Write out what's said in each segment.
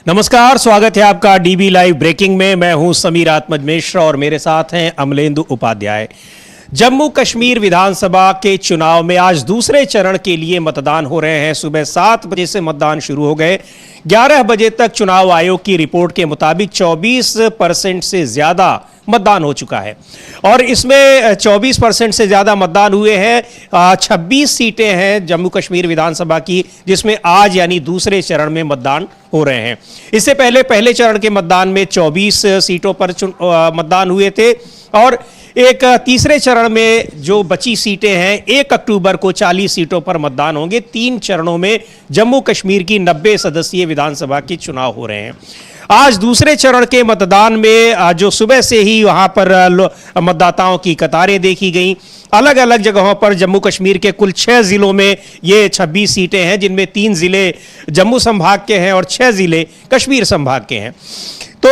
नमस्कार, स्वागत है आपका डीबी लाइव ब्रेकिंग में। मैं हूं समीर आत्मज मिश्रा और मेरे साथ हैं अमलेंदु उपाध्याय। जम्मू कश्मीर विधानसभा के चुनाव में आज दूसरे चरण के लिए मतदान हो रहे हैं। सुबह 7 बजे से मतदान शुरू हो गए। 11 बजे तक चुनाव आयोग की रिपोर्ट के मुताबिक 24% से ज्यादा मतदान हो चुका है और इसमें 24% से ज्यादा मतदान हुए हैं। 26 सीटें हैं जम्मू कश्मीर विधानसभा की, जिसमें आज यानी दूसरे चरण में मतदान हो रहे हैं। इससे पहले चरण के मतदान में 24 सीटों पर मतदान हुए थे और एक तीसरे चरण में जो बची सीटें हैं 1 अक्टूबर को 40 सीटों पर मतदान होंगे। 3 चरणों में जम्मू कश्मीर की 90 सदस्यीय विधानसभा के चुनाव हो रहे हैं। आज दूसरे चरण के मतदान में जो सुबह से ही वहां पर मतदाताओं की कतारें देखी गई। अलग अलग जगहों पर जम्मू कश्मीर के कुल 6 जिलों में ये 26 सीटें हैं, जिनमें 3 जिले जम्मू संभाग के हैं और 6 जिले कश्मीर संभाग के हैं। तो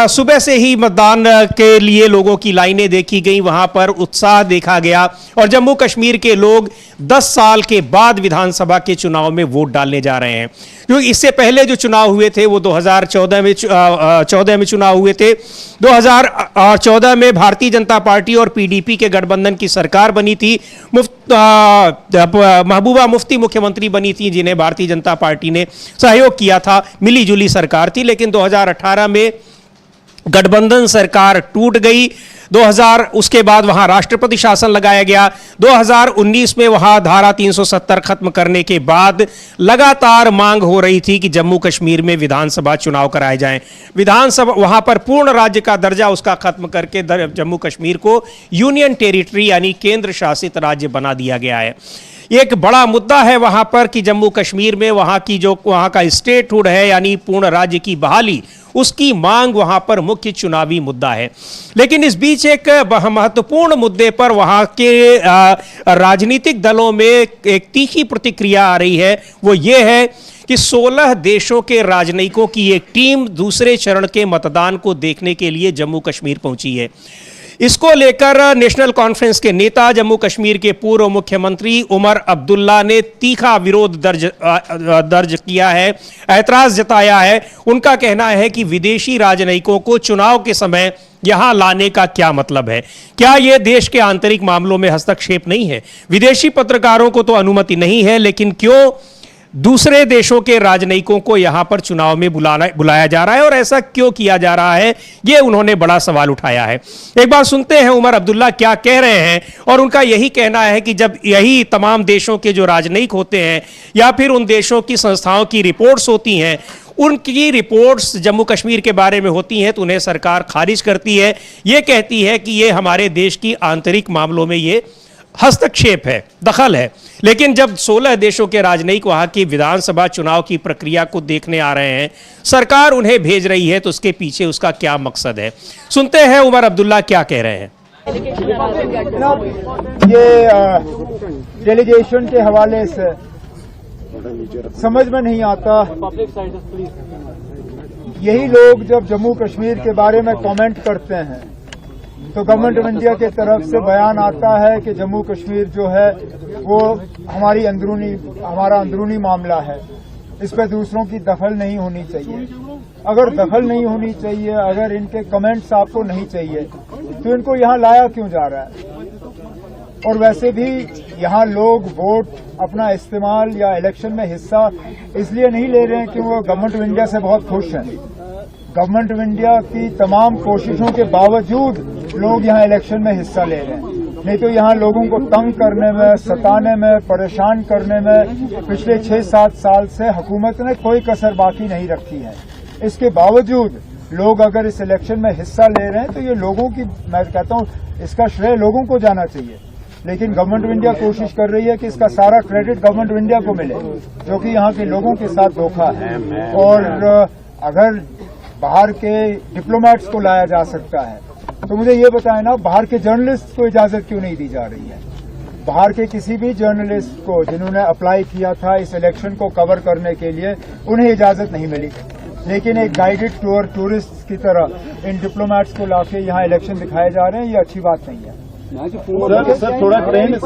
सुबह से ही मतदान के लिए लोगों की लाइनें देखी गई, वहां पर उत्साह देखा गया और जम्मू कश्मीर के लोग 10 साल के बाद विधानसभा के चुनाव में वोट डालने जा रहे हैं। क्योंकि इससे पहले जो चुनाव हुए थे वो 2014 में चुनाव हुए थे। 2014 में भारतीय जनता पार्टी और पीडीपी के गठबंधन की सरकार बनी थी। महबूबा मुफ्ती मुख्यमंत्री बनी थी, जिन्हें भारतीय जनता पार्टी ने सहयोग किया था। मिली जुली सरकार थी, लेकिन 2018 में गठबंधन सरकार टूट गई। उसके बाद वहां राष्ट्रपति शासन लगाया गया। 2019 में वहां धारा 370 खत्म करने के बाद लगातार मांग हो रही थी कि जम्मू कश्मीर में विधानसभा चुनाव कराए जाएं। विधानसभा वहां पर पूर्ण राज्य का दर्जा उसका खत्म करके जम्मू कश्मीर को यूनियन टेरिटरी यानी केंद्र शासित राज्य बना दिया गया है। एक बड़ा मुद्दा है वहां पर कि जम्मू कश्मीर में वहां का स्टेटहुड है यानी पूर्ण राज्य की बहाली, उसकी मांग वहां पर मुख्य चुनावी मुद्दा है। लेकिन इस बीच एक महत्वपूर्ण मुद्दे पर वहां के राजनीतिक दलों में एक तीखी प्रतिक्रिया आ रही है। वो ये है कि 16 देशों के राजनयिकों की एक टीम दूसरे चरण के मतदान को देखने के लिए जम्मू कश्मीर पहुंची है। इसको लेकर नेशनल कॉन्फ्रेंस के नेता, जम्मू कश्मीर के पूर्व मुख्यमंत्री उमर अब्दुल्ला ने तीखा विरोध दर्ज किया है, ऐतराज जताया है। उनका कहना है कि विदेशी राजनयिकों को चुनाव के समय यहां लाने का क्या मतलब है? क्या यह देश के आंतरिक मामलों में हस्तक्षेप नहीं है? विदेशी पत्रकारों को तो अनुमति नहीं है, लेकिन क्यों दूसरे देशों के राजनयिकों को यहां पर चुनाव में बुलाया जा रहा है और ऐसा क्यों किया जा रहा है? यह उन्होंने बड़ा सवाल उठाया है। एक बार सुनते हैं उमर अब्दुल्ला क्या कह रहे हैं। और उनका यही कहना है कि जब यही तमाम देशों के जो राजनयिक होते हैं या फिर उन देशों की संस्थाओं की रिपोर्ट्स होती हैं, उनकी रिपोर्ट्स जम्मू कश्मीर के बारे में होती हैं तो उन्हें सरकार खारिज करती है। ये कहती है कि ये हमारे देश की आंतरिक मामलों में ये हस्तक्षेप है, दखल है। लेकिन जब 16 देशों के राजनयिक वहां की विधानसभा चुनाव की प्रक्रिया को देखने आ रहे हैं, सरकार उन्हें भेज रही है, तो उसके पीछे उसका क्या मकसद है? सुनते हैं उमर अब्दुल्ला क्या कह रहे हैं। ये डेलीगेशन के हवाले से समझ में नहीं आता। यही लोग जब जम्मू कश्मीर के बारे में कमेंट करते हैं तो गवर्नमेंट ऑफ इंडिया की तरफ से बयान आता है कि जम्मू कश्मीर जो है वो हमारा अंदरूनी मामला है, इस पर दूसरों की दखल नहीं होनी चाहिए। अगर दखल नहीं होनी चाहिए, अगर इनके कमेंट्स आपको नहीं चाहिए, तो इनको यहाँ लाया क्यों जा रहा है? और वैसे भी यहाँ लोग वोट अपना इस्तेमाल या इलेक्शन में हिस्सा इसलिए नहीं ले रहे हैं कि वो गवर्नमेंट ऑफ इंडिया से बहुत खुश हैं। गवर्नमेंट ऑफ इंडिया की तमाम कोशिशों के बावजूद लोग यहाँ इलेक्शन में हिस्सा ले रहे हैं। नहीं तो यहाँ लोगों को तंग करने में, सताने में, परेशान करने में पिछले 6-7 साल से हुकूमत ने कोई कसर बाकी नहीं रखी है। इसके बावजूद लोग अगर इस इलेक्शन में हिस्सा ले रहे हैं तो ये लोगों की, मैं कहता हूँ इसका श्रेय लोगों को जाना चाहिए। लेकिन गवर्नमेंट ऑफ इंडिया कोशिश कर रही है कि इसका सारा क्रेडिट गवर्नमेंट ऑफ इंडिया को मिले, जो कि यहाँ के लोगों के साथ धोखा है। और अगर बाहर के डिप्लोमेट्स को लाया जा सकता है तो मुझे ये बताएं ना, बाहर के जर्नलिस्ट को इजाजत क्यों नहीं दी जा रही है? बाहर के किसी भी जर्नलिस्ट को जिन्होंने अप्लाई किया था इस इलेक्शन को कवर करने के लिए, उन्हें इजाजत नहीं मिली। लेकिन एक गाइडेड टूर टूरिस्ट की तरह इन डिप्लोमेट्स को लाके यहाँ इलेक्शन दिखाए जा रहे हैं, ये अच्छी बात नहीं है। सर थोड़ा ट्रेंड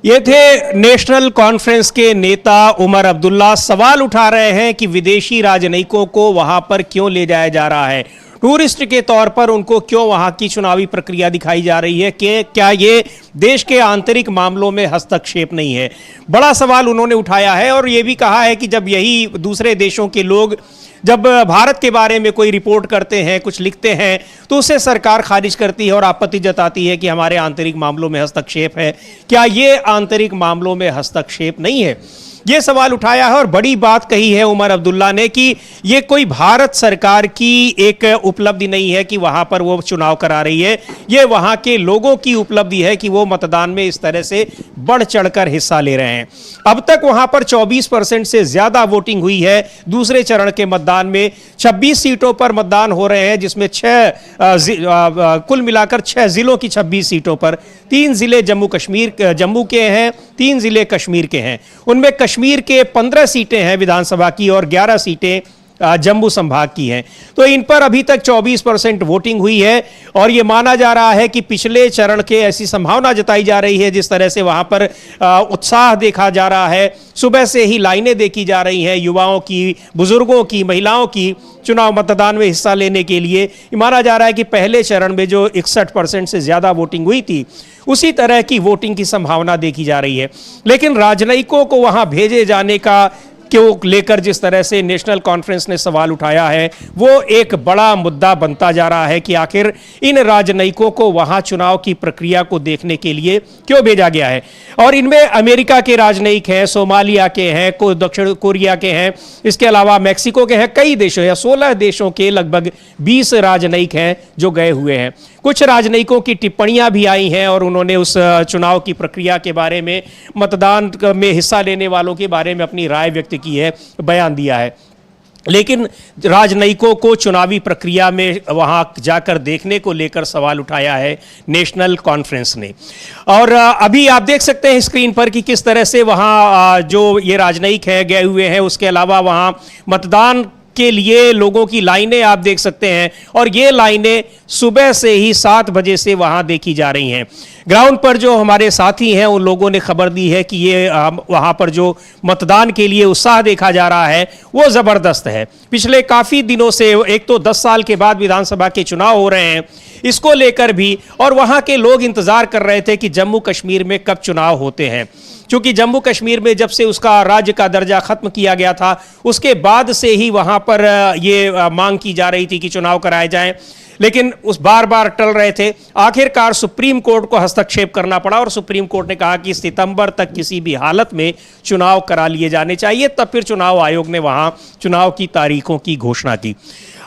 ये थे नेशनल कॉन्फ्रेंस के नेता उमर अब्दुल्ला। सवाल उठा रहे हैं कि विदेशी राजनयिकों को वहां पर क्यों ले जाया जा रहा है, टूरिस्ट के तौर पर उनको क्यों वहां की चुनावी प्रक्रिया दिखाई जा रही है, कि क्या ये देश के आंतरिक मामलों में हस्तक्षेप नहीं है। बड़ा सवाल उन्होंने उठाया है और ये भी कहा है कि जब यही दूसरे देशों के लोग जब भारत के बारे में कोई रिपोर्ट करते हैं, कुछ लिखते हैं, तो उसे सरकार खारिज करती है और आपत्ति जताती है कि हमारे आंतरिक मामलों में हस्तक्षेप है। क्या ये आंतरिक मामलों में हस्तक्षेप नहीं है? ये सवाल उठाया है और बड़ी बात कही है उमर अब्दुल्ला ने कि ये कोई भारत सरकार की एक उपलब्धि नहीं है कि वहां पर वो चुनाव करा रही है, ये वहां के लोगों की उपलब्धि है कि वो मतदान में इस तरह से बढ़ चढ़कर हिस्सा ले रहे हैं। अब तक वहां पर 24% से ज्यादा वोटिंग हुई है। दूसरे चरण के मतदान में 26 सीटों पर मतदान हो रहे हैं, जिसमें कुल मिलाकर 6 जिलों की 26 सीटों पर 3 जिले जम्मू के हैं, 3 जिले कश्मीर के हैं। उनमें कश्मीर के 15 सीटें हैं विधानसभा की और 11 सीटें जम्मू संभाग की हैं। तो इन पर अभी तक 24% वोटिंग हुई है और यह माना जा रहा है कि पिछले चरण के ऐसी संभावना जताई जा रही है, जिस तरह से वहां पर उत्साह देखा जा रहा है, सुबह से ही लाइनें देखी जा रही हैं युवाओं की, बुजुर्गों की, महिलाओं की चुनाव मतदान में हिस्सा लेने के लिए। माना जा रहा है कि पहले चरण में जो 61% से ज्यादा वोटिंग हुई थी, उसी तरह की वोटिंग की संभावना देखी जा रही है। लेकिन राजनयिकों को वहां भेजे जाने का क्यों लेकर जिस तरह से नेशनल कॉन्फ्रेंस ने सवाल उठाया है, वो एक बड़ा मुद्दा बनता जा रहा है कि आखिर इन राजनयिकों को वहां चुनाव की प्रक्रिया को देखने के लिए क्यों भेजा गया है। और इनमें अमेरिका के राजनयिक हैं, सोमालिया के हैं, दक्षिण कोरिया के हैं, इसके अलावा मैक्सिको के हैं, कई देशों या 16 देशों के लगभग 20 राजनयिक हैं जो गए हुए हैं। कुछ राजनयिकों की टिप्पणियां भी आई हैं और उन्होंने उस चुनाव की प्रक्रिया के बारे में, मतदान में हिस्सा लेने वालों के बारे में अपनी राय व्यक्त की है, बयान दिया है। लेकिन राजनयिकों को चुनावी प्रक्रिया में वहां जाकर देखने को लेकर सवाल उठाया है नेशनल कॉन्फ्रेंस ने। और अभी आप देख सकते हैं स्क्रीन पर कि किस तरह से वहां जो ये राजनयिक हैं गए हुए हैं। उसके अलावा वहां मतदान के लिए लोगों की लाइनें आप देख सकते हैं और ये लाइनें सुबह से ही 7 बजे से वहां देखी जा रही हैं। ग्राउंड पर जो हमारे साथी हैं उन लोगों ने खबर दी है कि ये वहां पर जो मतदान के लिए उत्साह देखा जा रहा है वो जबरदस्त है। पिछले काफी दिनों से, एक तो 10 साल के बाद विधानसभा के चुनाव हो रहे हैं, इसको लेकर भी, और वहां के लोग इंतजार कर रहे थे कि जम्मू कश्मीर में कब चुनाव होते हैं। क्योंकि जम्मू कश्मीर में जब से उसका राज्य का दर्जा खत्म किया गया था, उसके बाद से ही वहां पर ये मांग की जा रही थी कि चुनाव कराए जाएं, लेकिन उस बार बार टल रहे थे। आखिरकार सुप्रीम कोर्ट को हस्तक्षेप करना पड़ा और सुप्रीम कोर्ट ने कहा कि सितंबर तक किसी भी हालत में चुनाव करा लिए जाने चाहिए। तब फिर चुनाव आयोग ने वहां चुनाव की तारीखों की घोषणा की।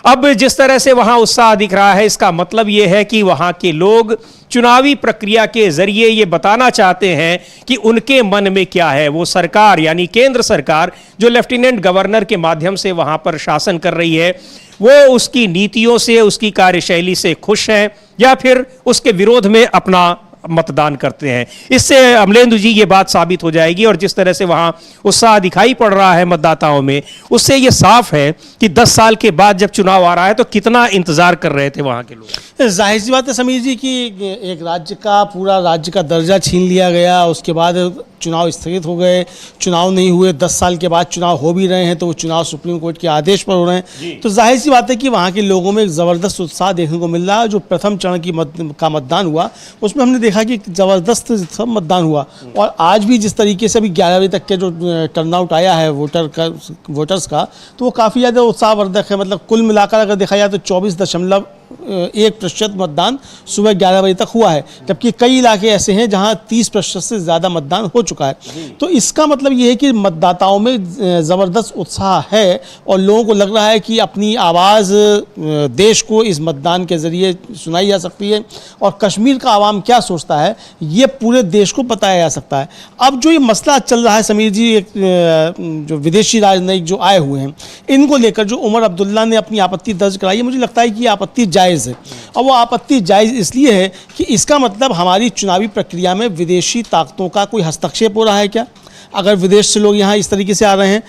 अब जिस तरह से वहां उत्साह दिख रहा है, इसका मतलब यह है कि वहां के लोग चुनावी प्रक्रिया के जरिए ये बताना चाहते हैं कि उनके मन में क्या है। वो सरकार यानी केंद्र सरकार जो लेफ्टिनेंट गवर्नर के माध्यम से वहां पर शासन कर रही है, वो उसकी नीतियों से, उसकी कार्यशैली से खुश हैं या फिर उसके विरोध में अपना मतदान करते हैं। इससे अमलेंदु जी ये बात साबित हो जाएगी। और जिस तरह से वहां उत्साह दिखाई पड़ रहा है मतदाताओं में, उससे ये साफ है कि 10 साल के बाद जब चुनाव आ रहा है तो कितना इंतजार कर रहे थे वहां के लोग। जाहिर सी बात है समीर जी कि एक राज्य का, पूरा राज्य का दर्जा छीन लिया गया, उसके बाद चुनाव स्थगित हो गए, चुनाव नहीं हुए, 10 साल के बाद चुनाव हो भी रहे हैं तो वो चुनाव सुप्रीम कोर्ट के आदेश पर हो रहे हैं। तो जाहिर सी बात है कि वहाँ के लोगों में एक ज़बरदस्त उत्साह देखने को मिल रहा है। जो प्रथम चरण का मतदान हुआ उसमें हमने देखा कि ज़बरदस्त मतदान हुआ और आज भी जिस तरीके से अभी 11 बजे तक के जो टर्नआउट आया है वोटर्स का, तो वो काफ़ी ज़्यादा उत्साहवर्धक है। मतलब कुल मिलाकर अगर देखा जाए तो 24.1% मतदान सुबह 11 बजे तक हुआ है, जबकि कई इलाके ऐसे हैं जहां 30% से ज़्यादा मतदान हो चुका है। तो इसका मतलब ये है कि मतदाताओं में ज़बरदस्त उत्साह है और लोगों को लग रहा है कि अपनी आवाज़ देश को इस मतदान के ज़रिए सुनाई जा सकती है और कश्मीर का आवाम क्या सोचता है ये पूरे देश को बताया जा सकता है। अब जो ये मसला चल रहा है समीर जी, जो विदेशी राजनयिक जो आए हुए हैं, इनको लेकर जो उमर अब्दुल्ला ने अपनी आपत्ति दर्ज कराई है, मुझे लगता है कि ये आपत्ति जायज़ है। और वो आपत्ति जायज़ इसलिए है कि इसका मतलब हमारी चुनावी प्रक्रिया में विदेशी ताकतों का कोई हस्तक्षेप हो रहा है क्या? अगर विदेश से लोग यहाँ इस तरीके से आ रहे हैं,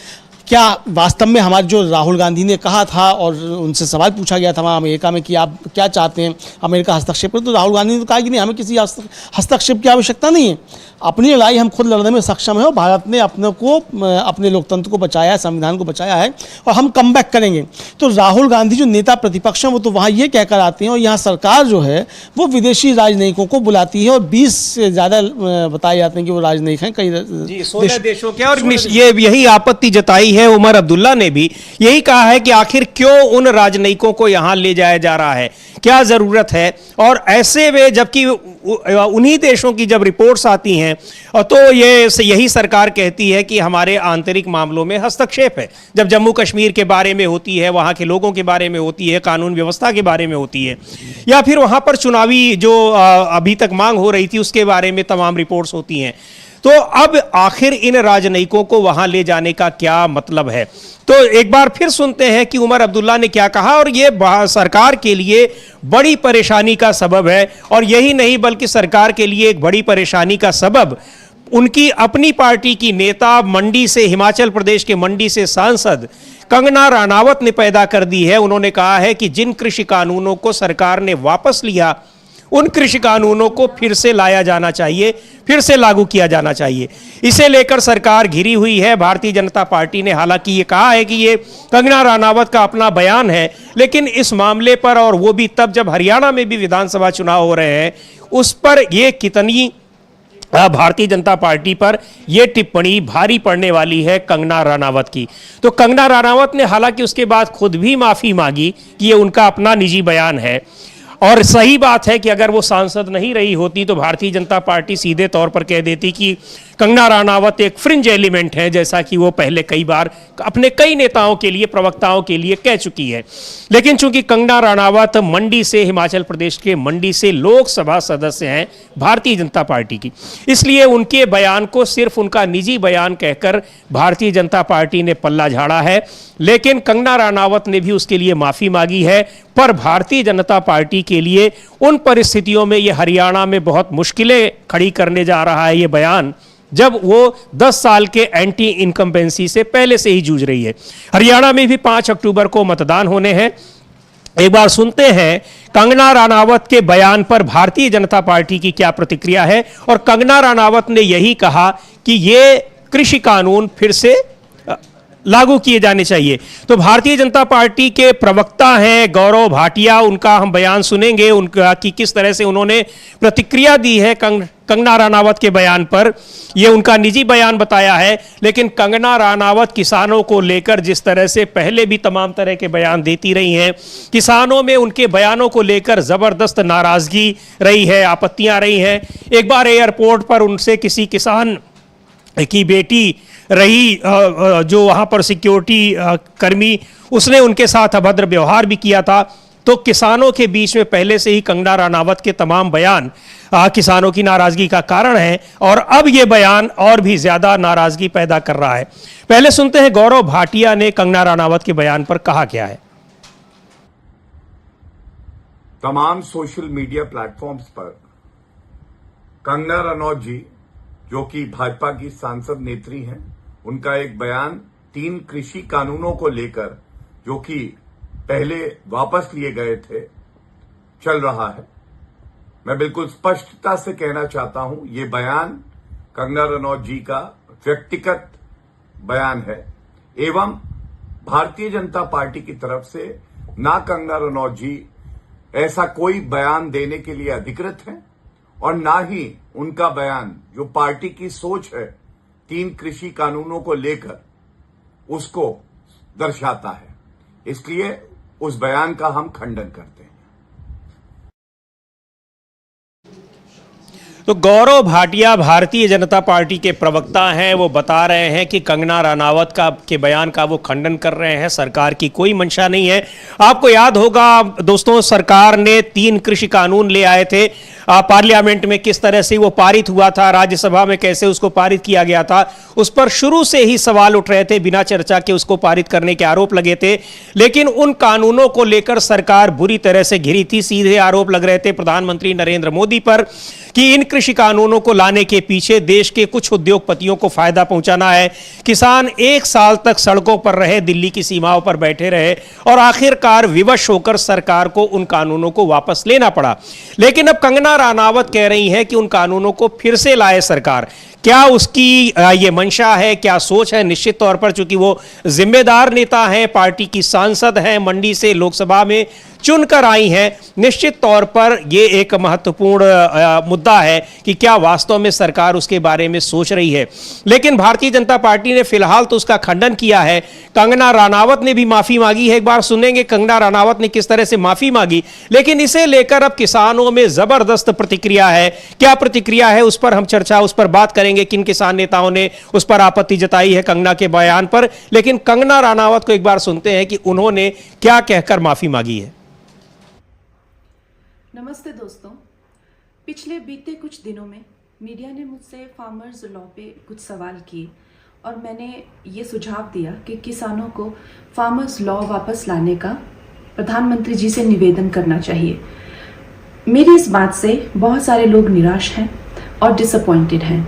क्या वास्तव में हमारे जो राहुल गांधी ने कहा था और उनसे सवाल पूछा गया था वहाँ अमेरिका में कि आप क्या चाहते हैं अमेरिका हस्तक्षेप करे, तो राहुल गांधी ने तो कहा कि नहीं, हमें किसी हस्तक्षेप की आवश्यकता नहीं है, अपनी लड़ाई हम खुद लड़ने में सक्षम है और भारत ने अपने को, अपने लोकतंत्र को बचाया है, संविधान को बचाया है और हम कम बैक करेंगे। तो राहुल गांधी जो नेता प्रतिपक्ष हैं वो तो वहाँ ये कहकर आते हैं और यहाँ सरकार जो है वो विदेशी राजनयिकों को बुलाती है और 20 से ज़्यादा बताए जाते हैं कि वो राजनयिक हैं कई 16 देशों के। और ये यही आपत्ति जताई है उमर अब्दुल्ला ने भी, यही कहा है कि आखिर क्यों उन राजनयिकों को यहां ले जाया जा रहा है, क्या जरूरत है। और ऐसे में जबकि उन्हीं देशों की जब रिपोर्ट्स आती हैं तो यही सरकार कहती है कि हमारे आंतरिक मामलों में हस्तक्षेप है, जब जम्मू कश्मीर के बारे में होती है, वहां के लोगों के बारे में होती है, कानून व्यवस्था के बारे में होती है, या फिर वहां पर चुनावी जो अभी तक मांग हो रही थी उसके बारे में तमाम रिपोर्ट्स होती हैं। तो अब आखिर इन राजनयिकों को वहां ले जाने का क्या मतलब है। तो एक बार फिर सुनते हैं कि उमर अब्दुल्ला ने क्या कहा, और ये सरकार के लिए बड़ी परेशानी का सबब है। और यही नहीं बल्कि सरकार के लिए एक बड़ी परेशानी का सबब उनकी अपनी पार्टी की नेता, मंडी से, हिमाचल प्रदेश के मंडी से सांसद कंगना राणावत ने पैदा कर दी है। उन्होंने कहा है कि जिन कृषि कानूनों को सरकार ने वापस लिया उन कृषि कानूनों को फिर से लाया जाना चाहिए, फिर से लागू किया जाना चाहिए। इसे लेकर सरकार घिरी हुई है। भारतीय जनता पार्टी ने हालांकि ये कहा है कि ये कंगना राणावत का अपना बयान है, लेकिन इस मामले पर, और वो भी तब जब हरियाणा में भी विधानसभा चुनाव हो रहे हैं, उस पर ये कितनी भारतीय जनता पार्टी पर यह टिप्पणी भारी पड़ने वाली है कंगना राणावत की। तो कंगना राणावत ने हालांकि उसके बाद खुद भी माफी मांगी कि ये उनका अपना निजी बयान है। और सही बात है कि अगर वो सांसद नहीं रही होती तो भारतीय जनता पार्टी सीधे तौर पर कह देती कि कंगना राणावत एक फ्रिंज एलिमेंट है, जैसा कि वो पहले कई बार अपने कई नेताओं के लिए, प्रवक्ताओं के लिए कह चुकी है। लेकिन चूंकि कंगना राणावत मंडी से, हिमाचल प्रदेश के मंडी से लोकसभा सदस्य हैं भारतीय जनता पार्टी की, इसलिए उनके बयान को सिर्फ उनका निजी बयान कहकर भारतीय जनता पार्टी ने पल्ला झाड़ा है। लेकिन कंगना राणावत ने भी उसके लिए माफी मांगी है। पर भारतीय जनता पार्टी के लिए उन परिस्थितियों में ये हरियाणा में बहुत मुश्किलें खड़ी करने जा रहा है ये बयान, जब वो 10 साल के एंटी इनकम्बेंसी से पहले से ही जूझ रही है। हरियाणा में भी 5 अक्टूबर को मतदान होने हैं। एक बार सुनते हैं कंगना राणावत के बयान पर भारतीय जनता पार्टी की क्या प्रतिक्रिया है। और कंगना राणावत ने यही कहा कि ये कृषि कानून फिर से लागू किए जाने चाहिए। तो भारतीय जनता पार्टी के प्रवक्ता हैं गौरव भाटिया, उनका हम बयान सुनेंगे, उनका कि किस तरह से उन्होंने प्रतिक्रिया दी है कंगना राणावत के बयान पर। यह उनका निजी बयान बताया है, लेकिन कंगना राणावत किसानों को लेकर जिस तरह से पहले भी तमाम तरह के बयान देती रही हैं, किसानों में उनके बयानों को लेकर जबरदस्त नाराजगी रही है, आपत्तियां रही हैं। एक बार एयरपोर्ट पर उनसे किसी किसान की बेटी रही, जो वहां पर सिक्योरिटी कर्मी, उसने उनके साथ अभद्र व्यवहार भी किया था। तो किसानों के बीच में पहले से ही कंगना राणावत के तमाम बयान किसानों की नाराजगी का कारण है, और अब ये बयान और भी ज्यादा नाराजगी पैदा कर रहा है। पहले सुनते हैं गौरव भाटिया ने कंगना राणावत के बयान पर कहा क्या है। तमाम सोशल मीडिया प्लेटफॉर्म्स पर कंगना रनौत जी, जो कि भाजपा की सांसद नेत्री हैं, उनका एक बयान 3 कृषि कानूनों को लेकर, जो कि पहले वापस लिए गए थे, चल रहा है। मैं बिल्कुल स्पष्टता से कहना चाहता हूं, ये बयान कंगना रनौत जी का व्यक्तिगत बयान है, एवं भारतीय जनता पार्टी की तरफ से ना कंगना रनौत जी ऐसा कोई बयान देने के लिए अधिकृत हैं, और ना ही उनका बयान, जो पार्टी की सोच है 3 कृषि कानूनों को लेकर, उसको दर्शाता है। इसलिए उस बयान का हम खंडन करते हैं। तो गौरव भाटिया भारतीय जनता पार्टी के प्रवक्ता हैं, वो बता रहे हैं कि कंगना राणावत के बयान का वो खंडन कर रहे हैं। सरकार की कोई मंशा नहीं है। आपको याद होगा दोस्तों, सरकार ने 3 कृषि कानून ले आए थे। पार्लियामेंट में किस तरह से वो पारित हुआ था, राज्यसभा में कैसे उसको पारित किया गया था, उस पर शुरू से ही सवाल उठ रहे थे, बिना चर्चा के उसको पारित करने के आरोप लगे थे। लेकिन उन कानूनों को लेकर सरकार बुरी तरह से घिरी थी। सीधे आरोप लग रहे थे प्रधानमंत्री नरेंद्र मोदी पर कि इन कृषि कानूनों को लाने के पीछे देश के कुछ उद्योगपतियों को फायदा पहुंचाना है। किसान 1 साल तक सड़कों पर रहे, दिल्ली की सीमाओं पर बैठे रहे और आखिरकार विवश होकर सरकार को उन कानूनों को वापस लेना पड़ा। लेकिन अब कंगना राणावत कह रही हैं कि उन कानूनों को फिर से लाए सरकार। क्या उसकी ये मंशा है, क्या सोच है? निश्चित तौर पर चूंकि वो जिम्मेदार नेता हैं, पार्टी की सांसद हैं, मंडी से लोकसभा में चुनकर आई हैं, निश्चित तौर पर ये एक महत्वपूर्ण मुद्दा है कि क्या वास्तव में सरकार उसके बारे में सोच रही है। लेकिन भारतीय जनता पार्टी ने फिलहाल तो उसका खंडन किया है। कंगना राणावत ने भी माफी मांगी है। एक बार सुनेंगे कंगना राणावत ने किस तरह से माफी मांगी। लेकिन इसे लेकर अब किसानों में जबरदस्त प्रतिक्रिया है। क्या प्रतिक्रिया है उस पर हम चर्चा, उस पर बात करेंगे। किन किसान नेताओं ने उस पर आपत्ति जताई है कंगना के बयान पर। लेकिन कंगना राणावत को एक बार सुनते हैं कि उन्होंने क्या कहकर माफी मांगी है। नमस्ते दोस्तों, पिछले बीते कुछ दिनों में मीडिया ने मुझसे फार्मर्स लॉ पे कुछ सवाल किए और मैंने ये सुझाव दिया कि किसानों को फार्मर्स लॉ वापस लाने का प्रधानमंत्री जी से निवेदन करना चाहिए। मेरी इस बात से बहुत सारे लोग निराश हैं और डिसअपॉइंटेड हैं।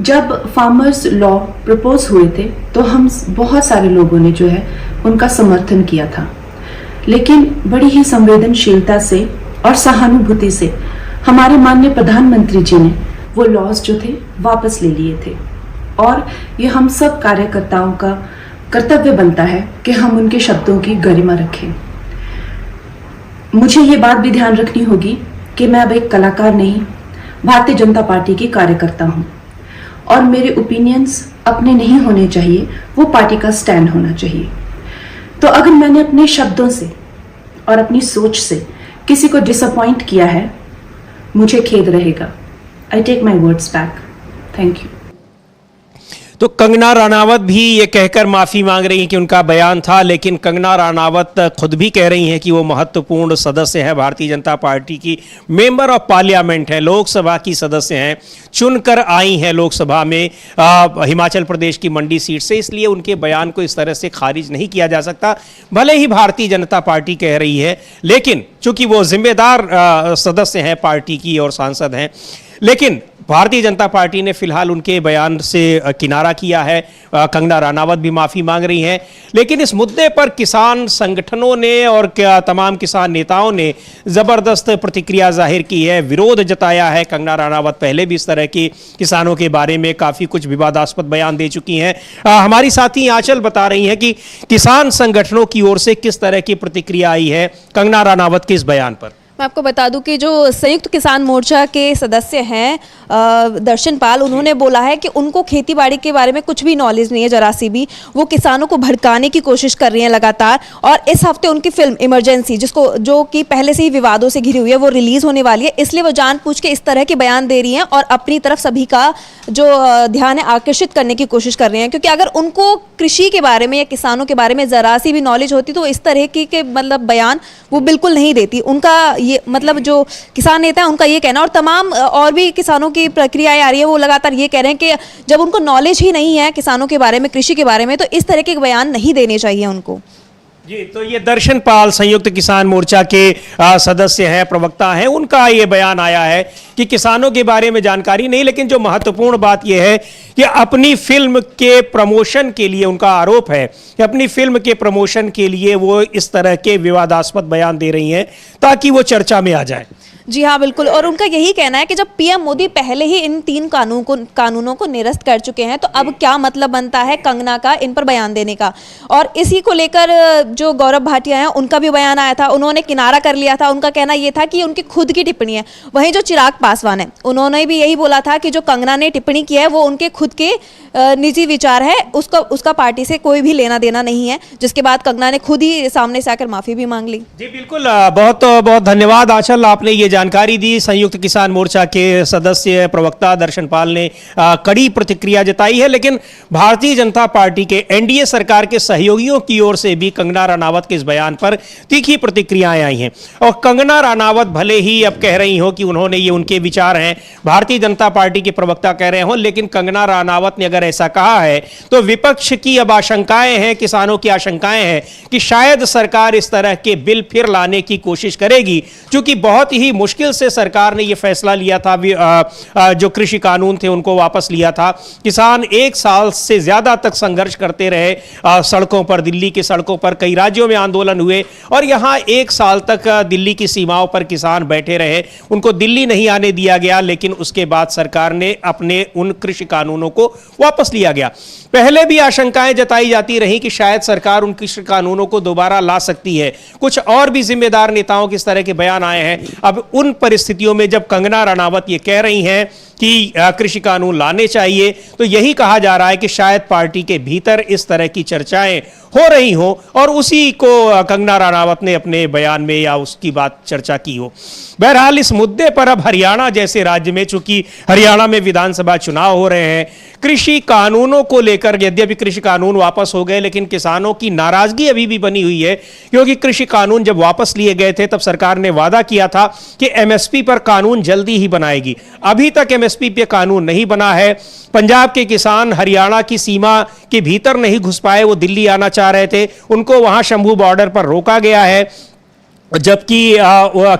जब फार्मर्स लॉ प्रपोज हुए थे तो हम बहुत सारे लोगों ने जो है उनका समर्थन किया था, लेकिन बड़ी ही संवेदनशीलता से और सहानुभूति से हमारे माननीय प्रधानमंत्री जी ने वो लॉज जो थे वापस ले लिए थे। और ये हम सब कार्यकर्ताओं का कर्तव्य बनता है कि हम उनके शब्दों की गरिमा रखें। मुझे ये बात भी ध्यान रखनी होगी कि मैं अब एक कलाकार नहीं, भारतीय जनता पार्टी की कार्यकर्ता हूँ और मेरे ओपिनियंस अपने नहीं होने चाहिए, वो पार्टी का स्टैंड होना चाहिए। तो अगर मैंने अपने शब्दों से और अपनी सोच से किसी को डिसअपॉइंट किया है, मुझे खेद रहेगा। I take my words back. Thank you. तो कंगना राणावत भी ये कहकर माफी मांग रही हैं कि उनका बयान था। लेकिन कंगना राणावत खुद भी कह रही हैं कि वो महत्वपूर्ण सदस्य है भारतीय जनता पार्टी की, मेंबर ऑफ पार्लियामेंट है, लोकसभा की सदस्य हैं, चुनकर आई हैं लोकसभा में हिमाचल प्रदेश की मंडी सीट से। इसलिए उनके बयान को इस तरह से खारिज नहीं किया जा सकता। भले ही भारतीय जनता पार्टी कह रही है, लेकिन चूंकि वो जिम्मेदार सदस्य हैं पार्टी की और सांसद हैं, लेकिन भारतीय जनता पार्टी ने फिलहाल उनके बयान से किनारा किया है। कंगना राणावत भी माफी मांग रही हैं। लेकिन इस मुद्दे पर किसान संगठनों ने और क्या तमाम किसान नेताओं ने जबरदस्त प्रतिक्रिया जाहिर की है, विरोध जताया है। कंगना राणावत पहले भी इस तरह की किसानों के बारे में काफी कुछ विवादास्पद बयान दे चुकी हैं। हमारी साथी आंचल बता रही हैं कि किसान संगठनों की ओर से किस तरह की प्रतिक्रिया आई है कंगना राणावत के इस बयान पर। मैं आपको बता दूं कि जो संयुक्त किसान मोर्चा के सदस्य हैं दर्शन पाल, उन्होंने बोला है कि उनको खेतीबाड़ी के बारे में कुछ भी नॉलेज नहीं है, जरा सी भी। वो किसानों को भड़काने की कोशिश कर रही हैं लगातार। और इस हफ्ते उनकी फिल्म इमरजेंसी, जो कि पहले से ही विवादों से घिरी हुई है, वो रिलीज होने वाली है। इसलिए वो जानबूझ के इस तरह के बयान दे रही हैं और अपनी तरफ सभी का जो ध्यान है आकर्षित करने की कोशिश कर रही हैं। क्योंकि अगर उनको कृषि के बारे में या किसानों के बारे में जरा सी भी नॉलेज होती तो इस तरह के मतलब बयान वो बिल्कुल नहीं देती। उनका ये मतलब जो किसान नेता है उनका ये कहना, और तमाम और भी किसानों की प्रक्रियाएं आ रही है, वो लगातार ये कह रहे हैं कि जब उनको नॉलेज ही नहीं है किसानों के बारे में, कृषि के बारे में, तो इस तरह के बयान नहीं देने चाहिए उनको। जी, तो ये दर्शन पाल संयुक्त किसान मोर्चा के सदस्य हैं, प्रवक्ता हैं, उनका ये बयान आया है कि किसानों के बारे में जानकारी नहीं। लेकिन जो महत्वपूर्ण बात यह है कि अपनी फिल्म के प्रमोशन के लिए, उनका आरोप है कि अपनी फिल्म के प्रमोशन के लिए वो इस तरह के विवादास्पद बयान दे रही हैं ताकि वो चर्चा में आ जाए। जी हाँ, बिल्कुल। और उनका यही कहना है कि जब पीएम मोदी पहले ही इन 3 कानूनों को निरस्त कर चुके हैं, तो अब क्या मतलब बनता है कंगना का इन पर बयान देने का। और इसी को लेकर जो गौरव भाटिया हैं, उनका भी बयान आया था, उन्होंने किनारा कर लिया था। उनका कहना ये था कि उनकी खुद की टिप्पणी है। वहीं जो चिराग पासवान है, उन्होंने भी यही बोला था कि जो कंगना ने टिप्पणी की है वो उनके खुद के निजी विचार है, उसका पार्टी से कोई भी लेना देना नहीं है। जिसके बाद कंगना ने खुद ही सामने से आकर माफी भी मांग ली। जी बिल्कुल, बहुत बहुत धन्यवाद आंचल, आपने ये जानकारी दी। संयुक्त किसान मोर्चा के सदस्य प्रवक्ता दर्शन पाल ने कड़ी प्रतिक्रिया जताई है, लेकिन भारतीय जनता पार्टी के एनडीए सरकार के सहयोगियों की ओर से भी कंगना रनावत के इस बयान पर तीखी प्रतिक्रियाएं आई हैं। और कंगना रनावत भले ही अब कह रही हो कि उन्होंने ये उनके विचार हैं, भारतीय जनता पार्टी के प्रवक्ता कह रहे हो, लेकिन कंगना रनावत ने अगर ऐसा कहा है तो विपक्ष की अब आशंकाएं हैं, किसानों की आशंकाएं हैं कि शायद सरकार इस तरह के बिल फिर लाने की कोशिश करेगी, क्योंकि बहुत ही मुश्किल से सरकार ने यह फैसला लिया था, जो कृषि कानून थे उनको वापस लिया था। किसान 1 साल से ज्यादा तक संघर्ष करते रहे सड़कों पर, दिल्ली की सड़कों पर, कई राज्यों में आंदोलन हुए और यहां 1 साल तक दिल्ली की सीमाओं पर किसान बैठे रहे, उनको दिल्ली नहीं आने दिया गया, लेकिन उसके बाद सरकार ने अपने उन कृषि कानूनों को वापस लिया गया। पहले भी आशंकाएं जताई जाती रही कि शायद सरकार उन कृषि कानूनों को दोबारा ला सकती है। कुछ और भी जिम्मेदार नेताओं के इस तरह के बयान आए हैं। अब उन परिस्थितियों में जब कंगना रनावत ये कह रही हैं कि कृषि कानून लाने चाहिए, तो यही कहा जा रहा है कि शायद पार्टी के भीतर इस तरह की चर्चाएं हो रही हो और उसी को कंगना रनावत ने अपने बयान में या उसकी बात चर्चा की हो। बहरहाल इस मुद्दे पर अब हरियाणा जैसे राज्य में, चूंकि हरियाणा में विधानसभा चुनाव हो रहे हैं, कृषि कानूनों को लेकर यद्यपि कृषि कानून वापस हो गए, लेकिन किसानों की नाराजगी अभी भी बनी हुई है, क्योंकि कृषि कानून जब वापस लिए गए थे तब सरकार ने वादा किया था कि एमएसपी पर कानून जल्दी ही बनाएगी। अभी तक एमएसपी पे कानून नहीं बना है। पंजाब के किसान हरियाणा की सीमा के भीतर नहीं घुस पाए, वो दिल्ली आना चाह रहे थे, उनको वहां शंभू बॉर्डर पर रोका गया है, जबकि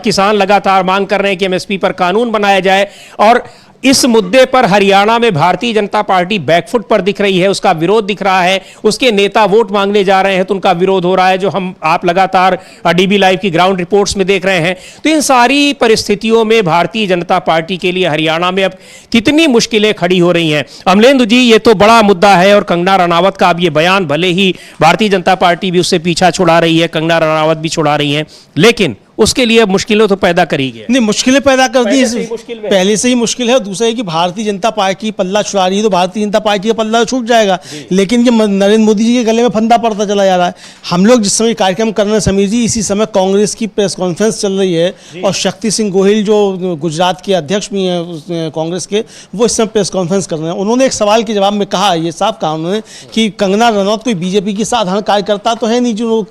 किसान लगातार मांग कर रहे हैं कि एमएसपी पर कानून बनाया जाए। और इस मुद्दे पर हरियाणा में भारतीय जनता पार्टी बैकफुट पर दिख रही है, उसका विरोध दिख रहा है, उसके नेता वोट मांगने जा रहे हैं तो उनका विरोध हो रहा है, जो आप लगातार डीबी लाइव की ग्राउंड रिपोर्ट्स में देख रहे हैं। तो इन सारी परिस्थितियों में भारतीय जनता पार्टी के लिए हरियाणा में अब कितनी मुश्किलें खड़ी हो रही हैं। अमलेंदु जी, ये तो बड़ा मुद्दा है और कंगना रनावत का अब ये बयान, भले ही भारतीय जनता पार्टी भी उससे पीछा छुड़ा रही है, कंगना रनावत भी छुड़ा रही है, लेकिन उसके लिए मुश्किलें तो पैदा करेगी। नहीं, मुश्किलें पैदा कर दी, पहले से ही मुश्किल है। दूसरा है कि भारतीय जनता पार्टी पल्ला छुड़ा रही है तो भारतीय जनता पार्टी का पल्ला छूट जाएगा, लेकिन ये नरेंद्र मोदी जी के गले में फंदा पड़ता चला जा रहा है। हम लोग जिस समय कार्यक्रम कर रहे हैं समीर जी, इसी समय कांग्रेस की प्रेस कॉन्फ्रेंस चल रही है और शक्ति सिंह गोहिल जो गुजरात के अध्यक्ष भी हैं कांग्रेस के, वो इस समय प्रेस कॉन्फ्रेंस कर रहे हैं। उन्होंने एक सवाल के जवाब में कहा, ये साफ कहा उन्होंने कि कंगना रनौत कोई बीजेपी की साधारण कार्यकर्ता तो है नहीं जो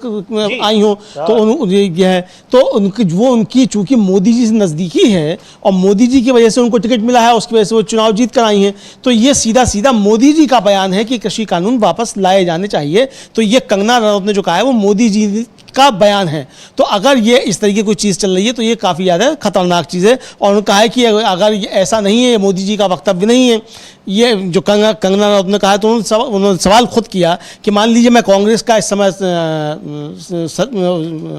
आई हो, तो ये है तो उनकी चूंकि मोदी जी से नज़दीकी है और मोदी जी की वजह से उनको टिकट मिला है, उसकी वजह से वो चुनाव जीत कर आई हैं, तो ये सीधा सीधा मोदी जी का बयान है कि कृषि कानून वापस लाए जाने चाहिए। तो ये कंगना रनौत ने जो कहा है वो मोदी जी का बयान है। तो अगर ये इस तरीके की कोई चीज़ चल रही है तो ये काफ़ी ज़्यादा खतरनाक चीज़ है। और उन्होंने कहा है कि अगर ये ऐसा नहीं है, मोदी जी का वक्तव्य नहीं है, ये जो कंगना रनौत ने कहा है, तो उन्होंने सवाल खुद किया कि मान लीजिए मैं कांग्रेस का इस समय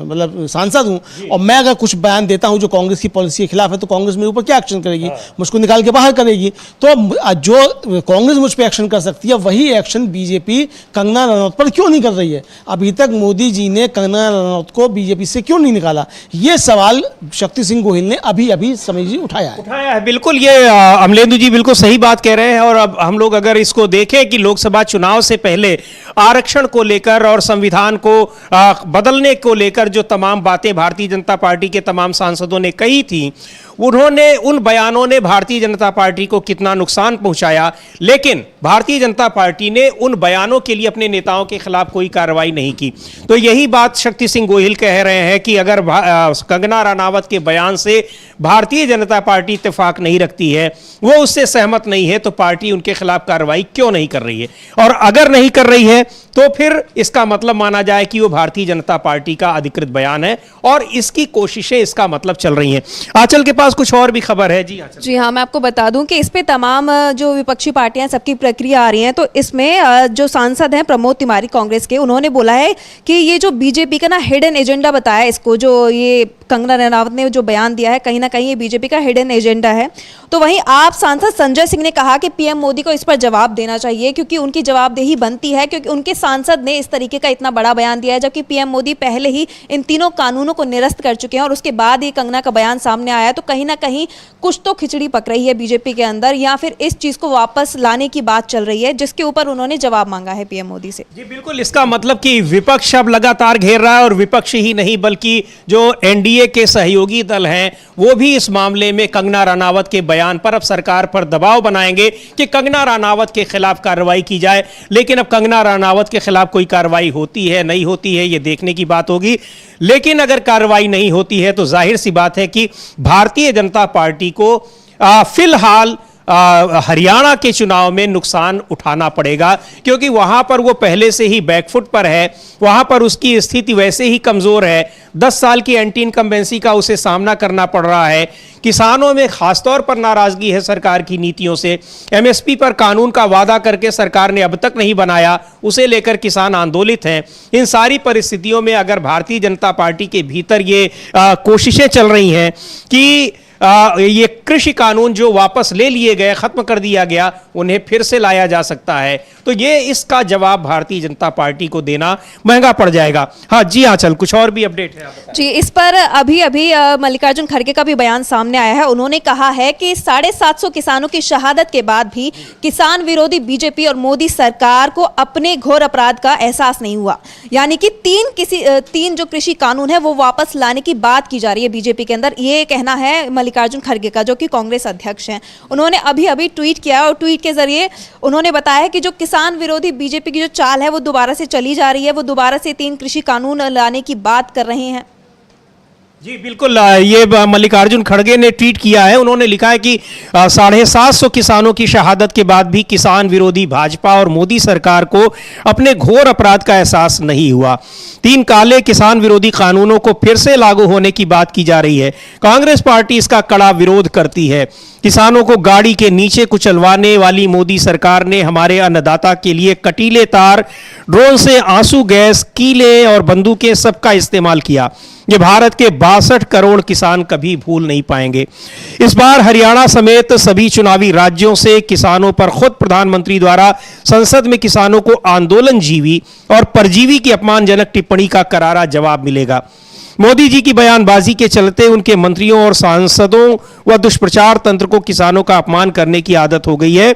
मतलब सांसद हूँ और मैं अगर कुछ बयान देता हूँ जो कांग्रेस की पॉलिसी के खिलाफ है, तो कांग्रेस मेरे ऊपर क्या एक्शन करेगी? मुझको निकाल के बाहर करेगी। तो जो कांग्रेस मुझ पर एक्शन कर सकती है, वही एक्शन बीजेपी कंगना रनौत पर क्यों नहीं कर रही है? अभी तक मोदी जी ने कंगना रनौत को बीजेपी से क्यों नहीं निकाला? ये सवाल शक्ति सिंह गोहिल ने अभी अभी समीर जी उठाया है। बिल्कुल, ये अमलेंदु जी बिल्कुल सही बात कह रहे हैं। और अब हम लोग अगर इसको देखें कि लोकसभा चुनाव से पहले आरक्षण को लेकर और संविधान को बदलने को लेकर जो तमाम बातें भारतीय जनता पार्टी के तमाम सांसदों ने कही थी, उन्होंने उन बयानों ने भारतीय जनता पार्टी को कितना नुकसान पहुंचाया, लेकिन भारतीय जनता पार्टी ने उन बयानों के लिए अपने नेताओं के खिलाफ कोई कार्रवाई नहीं की। तो यही बात शक्ति सिंह गोहिल कह रहे हैं कि अगर कंगना रनावत के बयान से भारतीय जनता पार्टी इत्तेफाक नहीं रखती है, वो उससे सहमत नहीं है, तो पार्टी उनके खिलाफ कार्रवाई क्यों नहीं कर रही है? और अगर नहीं कर रही है तो फिर इसका मतलब माना जाए कि वो भारतीय जनता पार्टी का अधिकृत बयान है और इसकी कोशिशें इसका मतलब चल रही हैं। आंचल के पास कुछ और भी खबर है जी। जी हाँ, मैं आपको बता दूं कि इस पे तमाम जो विपक्षी पार्टियां सबकी प्रक्रिया आ रही हैं। तो इसमें जो सांसद हैं प्रमोद तिवारी कांग्रेस के, उन्होंने बोला है कि ये जो बीजेपी का ना हिडन एजेंडा बताया इसको, जो ये कंगना रनावत ने जो बयान दिया है, कहीं ना कहीं ये बीजेपी का हिडन एजेंडा है। तो वहीं आप सांसद संजय सिंह ने कहा कि पीएम मोदी को इस पर जवाब देना चाहिए, क्योंकि उनकी जवाबदेही बनती है, क्योंकि उनके सांसद ने इस तरीके का इतना बड़ा बयान दिया है, जबकि पीएम मोदी पहले ही इन तीनों कानूनों को निरस्त कर चुके हैं और उसके बाद ये कंगना का बयान सामने आया। तो कहीं ना कहीं कुछ तो खिचड़ी पक रही है बीजेपी के अंदर, या फिर इस चीज को वापस लाने की बात चल रही है, जिसके ऊपर उन्होंने जवाब मांगा है पीएम मोदी से। जी बिल्कुल, इसका मतलब कि विपक्ष अब लगातार घेर रहा है, और विपक्ष ही नहीं बल्कि जो एनडीए एनडीए के सहयोगी दल हैं वो भी इस मामले में कंगना रनावत के बयान पर अब सरकार पर दबाव बनाएंगे कि कंगना रनावत के खिलाफ कार्रवाई की जाए। लेकिन अब कंगना रनावत के खिलाफ कोई कार्रवाई होती है नहीं होती है ये देखने की बात होगी। लेकिन अगर कार्रवाई नहीं होती है तो जाहिर सी बात है कि भारतीय जनता पार्टी को फिलहाल हरियाणा के चुनाव में नुकसान उठाना पड़ेगा, क्योंकि वहां पर वो पहले से ही बैकफुट पर है, वहां पर उसकी स्थिति वैसे ही कमजोर है। 10 साल की एंटी इनकम्बेंसी का उसे सामना करना पड़ रहा है। किसानों में खासतौर पर नाराजगी है सरकार की नीतियों से। एमएसपी पर कानून का वादा करके सरकार ने अब तक नहीं बनाया, उसे लेकर किसान आंदोलित हैं। इन सारी परिस्थितियों में अगर भारतीय जनता पार्टी के भीतर ये कोशिशें चल रही हैं कि ये कृषि कानून जो वापस ले लिए गए, खत्म कर दिया गया, उन्हें फिर से लाया जा सकता है, तो ये इसका जवाब भारतीय जनता पार्टी को देना महंगा पड़ जाएगा। हाँ जी, हाँ चल कुछ और भी अपडेट है जी। इस पर अभी मल्लिकार्जुन खड़गे का भी बयान सामने आया है। उन्होंने कहा है कि 750 किसानों की शहादत के बाद भी किसान विरोधी बीजेपी और मोदी सरकार को अपने घोर अपराध का एहसास नहीं हुआ। यानी कि तीन जो कृषि कानून है वो वापस लाने की बात की जा रही है बीजेपी के अंदर। ये कहना है मल्लिकार्जुन खड़गे का, जो कि कांग्रेस अध्यक्ष हैं। उन्होंने अभी ट्वीट किया और ट्वीट के जरिए उन्होंने बताया कि जो किसान विरोधी बीजेपी की जो चाल है वो दोबारा से चली जा रही है, वो दोबारा से 3 कृषि कानून लाने की बात कर रहे हैं। जी बिल्कुल, ये मल्लिकार्जुन खड़गे ने ट्वीट किया है। उन्होंने लिखा है कि 750 किसानों की शहादत के बाद भी किसान विरोधी भाजपा और मोदी सरकार को अपने घोर अपराध का एहसास नहीं हुआ। 3 काले किसान विरोधी कानूनों को फिर से लागू होने की बात की जा रही है। कांग्रेस पार्टी इसका कड़ा विरोध करती है। किसानों को गाड़ी के नीचे कुचलवाने वाली मोदी सरकार ने हमारे अन्नदाता के लिए कटीले तार, ड्रोन से आंसू गैस, कीले और बंदूकें सबका इस्तेमाल किया। ये भारत के 62 करोड़ किसान कभी भूल नहीं पाएंगे। इस बार हरियाणा समेत सभी चुनावी राज्यों से किसानों पर खुद प्रधानमंत्री द्वारा संसद में किसानों को आंदोलनजीवी और परजीवी की अपमानजनक टिप्पणी का करारा जवाब मिलेगा। मोदी जी की बयानबाजी के चलते उनके मंत्रियों और सांसदों व दुष्प्रचार तंत्र को किसानों का अपमान करने की आदत हो गई है।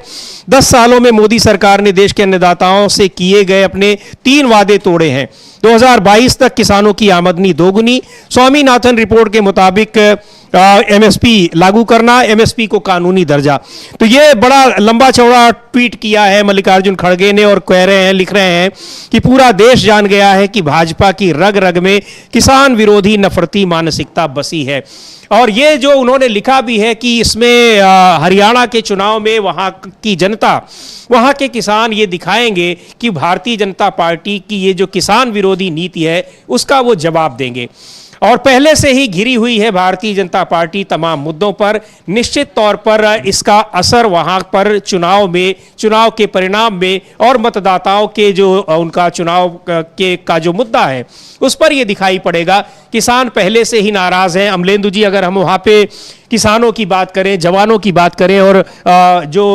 10 सालों में मोदी सरकार ने देश के अन्नदाताओं से किए गए अपने 3 वादे तोड़े हैं। 2022 तक किसानों की आमदनी दोगुनी, स्वामीनाथन रिपोर्ट के मुताबिक एमएसपी लागू करना, एमएसपी को कानूनी दर्जा। तो ये बड़ा लंबा चौड़ा ट्वीट किया है मल्लिकार्जुन खड़गे ने और कह रहे हैं, लिख रहे हैं कि पूरा देश जान गया है कि भाजपा की रग रग में किसान विरोधी नफरती मानसिकता बसी है। और ये जो उन्होंने लिखा भी है कि इसमें हरियाणा के चुनाव में वहाँ की जनता, वहाँ के किसान ये दिखाएंगे कि भारतीय जनता पार्टी की ये जो किसान विरोधी नीति है उसका वो जवाब देंगे। और पहले से ही घिरी हुई है भारतीय जनता पार्टी तमाम मुद्दों पर। निश्चित तौर पर इसका असर वहां पर चुनाव में, चुनाव के परिणाम में और मतदाताओं के जो उनका चुनाव के का जो मुद्दा है उस पर यह दिखाई पड़ेगा। किसान पहले से ही नाराज हैं। अमलेंदु जी, अगर हम वहां पे किसानों की बात करें, जवानों की बात करें और जो